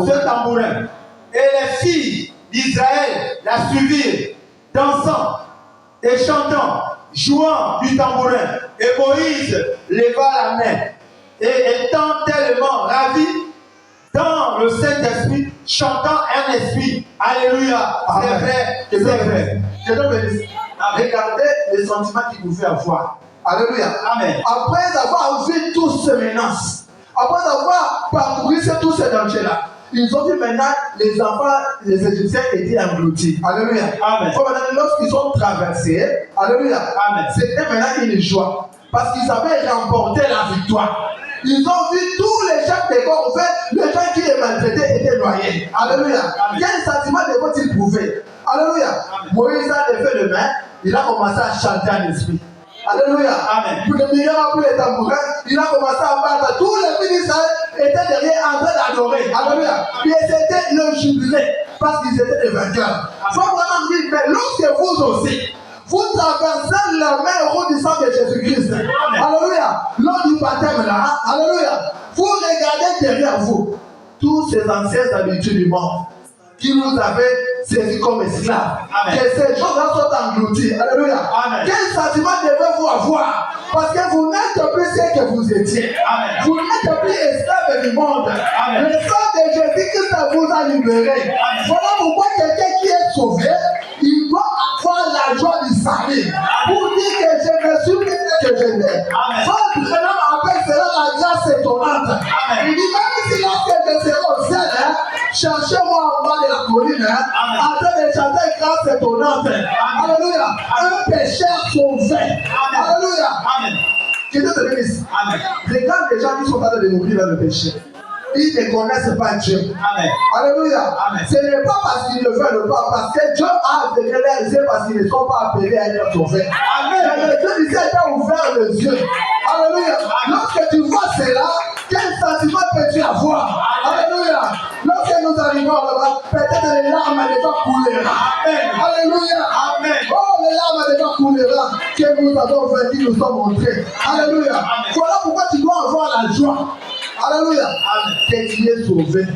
ce tambourin. Et les filles d'Israël la suivirent, dansant et chantant, jouant du tambourin. Et Moïse leva la main et étant tellement ravi dans le Saint-Esprit, chantant un esprit. Alléluia. C'est vrai. C'est vrai. Je dois me dire, regardez les sentiments qu'il pouvait avoir. Alléluia. Amen. Après avoir vu toutes ces menaces, après avoir parcouru tous ces dangers-là, ils ont vu maintenant les enfants, les Égyptiens étaient engloutis. Alléluia. Amen. Lorsqu'ils sont traversés, alléluia, Amen. c'était maintenant une joie. Parce qu'ils avaient remporté la victoire. Ils ont vu tous les chefs des corps, en fait, les gens qui les maltraitaient étaient noyés. Alléluia. Quel sentiment devait-il prouver? Alléluia. Amen. Moïse a levé le main, il a commencé à chanter en esprit. Alléluia. Amen. Puis le milieu a pris les tambourins, il a commencé à battre. Tous les ministres étaient derrière en train d'adorer. Alléluia. Et c'était le jubilé parce qu'ils étaient des vainqueurs. Il faut vraiment dire, mais lorsque vous aussi, vous traversez la mer rouge du sang de Jésus-Christ. Alléluia. Lors du baptême là, alléluia. Vous regardez derrière vous tous ces anciennes habitudes du monde qui vous avaient saisi comme esclaves. Et ces gens-là sont engloutis. Alléluia. Amen. Quel sentiment devez-vous avoir? Parce que vous n'êtes plus ce que vous étiez. Amen. Vous n'êtes plus esclaves du monde. Amen. Le sang de Jésus-Christ vous a libéré. Amen. Voilà pourquoi quelqu'un qui est sauvé, il doit avoir la joie du salut. Pour dire que je me suis dit que je l'ai. Votre nom appelle cela la grâce étonnante. Amen. Il dit même si lorsque je serai au ciel, cherchez-moi en bas de la colline, en train de chanter grâce étonnante. Alléluia. Un pécheur sauvé. Alléluia. Amen. Que Dieu te bénisse. Regarde les gens qui sont en train de mourir dans le péché. Ils ne connaissent pas Dieu. Amen. Alléluia. Amen. Ce n'est pas parce qu'ils ne veulent pas, parce que Dieu a dégré les yeux parce qu'ils ne sont pas appelés à être sauvés. Amen. Mais Dieu disait qu'il a ouvert les yeux. Alléluia. Lorsque tu vois cela, quel sentiment peux-tu avoir? Alléluia. Lorsque nous arrivons là-bas, peut-être les larmes déjà coulera. Amen. Alléluia. Amen. Oh, les larmes déjà coulera que nous avons vaincu, nous sommes montrés. Alléluia. Amen. Voilà pourquoi tu dois avoir la joie. Alléluia. Amen. Que tu es sauvé.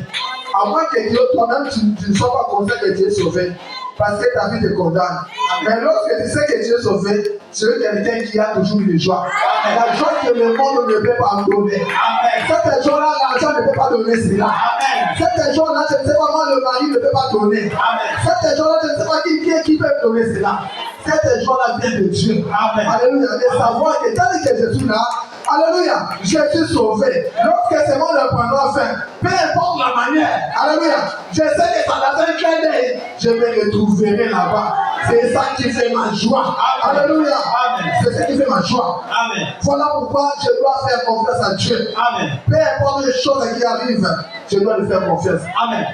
À moins que toi-même tu ne sois pas conscient que tu es sauvé. Parce que ta vie te condamne. Mais lorsque tu sais que tu es sauvé, tu es quelqu'un qui a toujours une joie. Amen. La joie que le monde ne peut pas donner. Amen. Cette joie-là, l'argent ne peut pas donner cela. Amen. Cette joie-là, je ne sais pas moi, le mari ne peut pas donner. Amen. Cette joie-là, je ne sais pas qui peut donner cela. Cette joie-là vient de Dieu. Amen. Alléluia. De savoir que tel que je suis là, alléluia, je suis sauvé. Lorsque ce monde prendra fin, peu importe la manière, alléluia, je sais que ça va faire un clin d'œil, je me retrouverai là-bas. C'est ça qui fait ma joie. Amen. Alléluia. Amen. C'est ça qui fait ma joie. Amen. Voilà pourquoi je dois faire confiance à Dieu. Amen. Peu importe les choses qui arrivent, je dois lui faire confiance. Amen.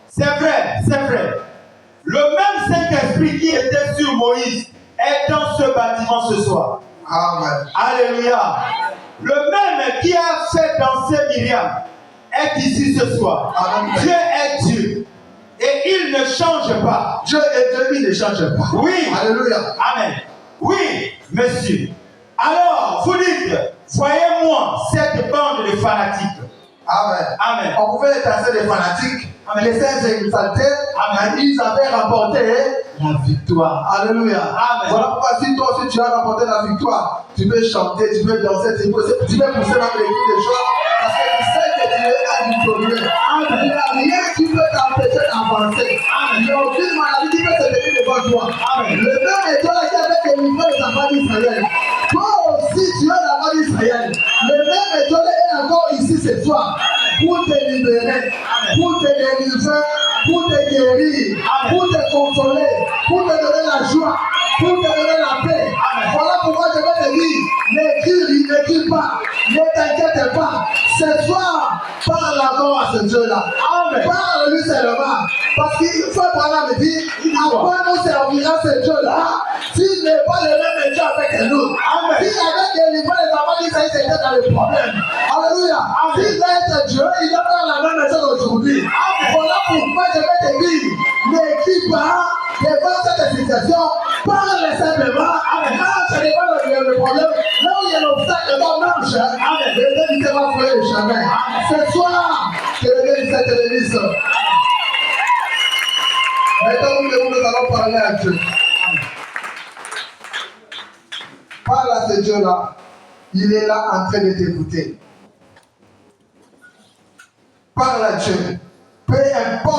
C'est vrai, c'est vrai. Le même Saint-Esprit qui était sur Moïse est dans ce bâtiment ce soir. Amen. Alléluia. Le même qui a fait danser Myriam est ici ce soir. Amen. Dieu est Dieu. Et il ne change pas. Dieu est Dieu, il ne change pas. Oui. Alléluia. Amen. Oui, monsieur. Alors, vous dites, voyez-moi cette bande de fanatiques. Amen. Amen. On pouvait les tasser des fanatiques. Amen. Les saints exaltés. Amen. Ils avaient remporté la victoire. Alléluia. Amen. Voilà pourquoi si toi aussi tu as remporté la victoire, tu peux chanter, tu peux danser, tu peux pousser même les cris de joie. Parce que tu sais que tu es un victorieux. Amen. Il n'y a rien qui peut t'empêcher d'avancer. Il n'y a aucune maladie qui peut se tenir devant toi. Amen. Le même est toi qui avait délivré les enfants d'Israël. Toi aussi tu es l'enfant d'Israël. Le même étoile est encore ici ce soir pour te libérer, pour te délivrer, pour te guérir, pour te consoler, pour te donner la joie, pour te donner la paix. Voilà pourquoi je vais te dire, n'écris pas, ne t'inquiète pas. Ce soir, parle la mort à ce Dieu-là. Parle-lui seulement. Parce qu'il faut parler à me dire, à quoi nous servira ce Dieu-là s'il n'est pas le même Dieu avec nous. S'il avait délivré les enfants d'Israël, c'était dans le problème. Alléluia. S'il doit être Dieu, il doit faire la même chose aujourd'hui. Voilà pourquoi je vais te dire, n'écris pas devant cette situation, parle simplement. Marche devant le problème. Là où il y a l'obstacle, marche. Le Dieu ne va faire le chemin. Ce soir, que le Dieu te bénisse. Maintenant, nous allons parler à Dieu. Parle à ce Dieu-là. Il est là en train de t'écouter. Parle à Dieu. Peu importe.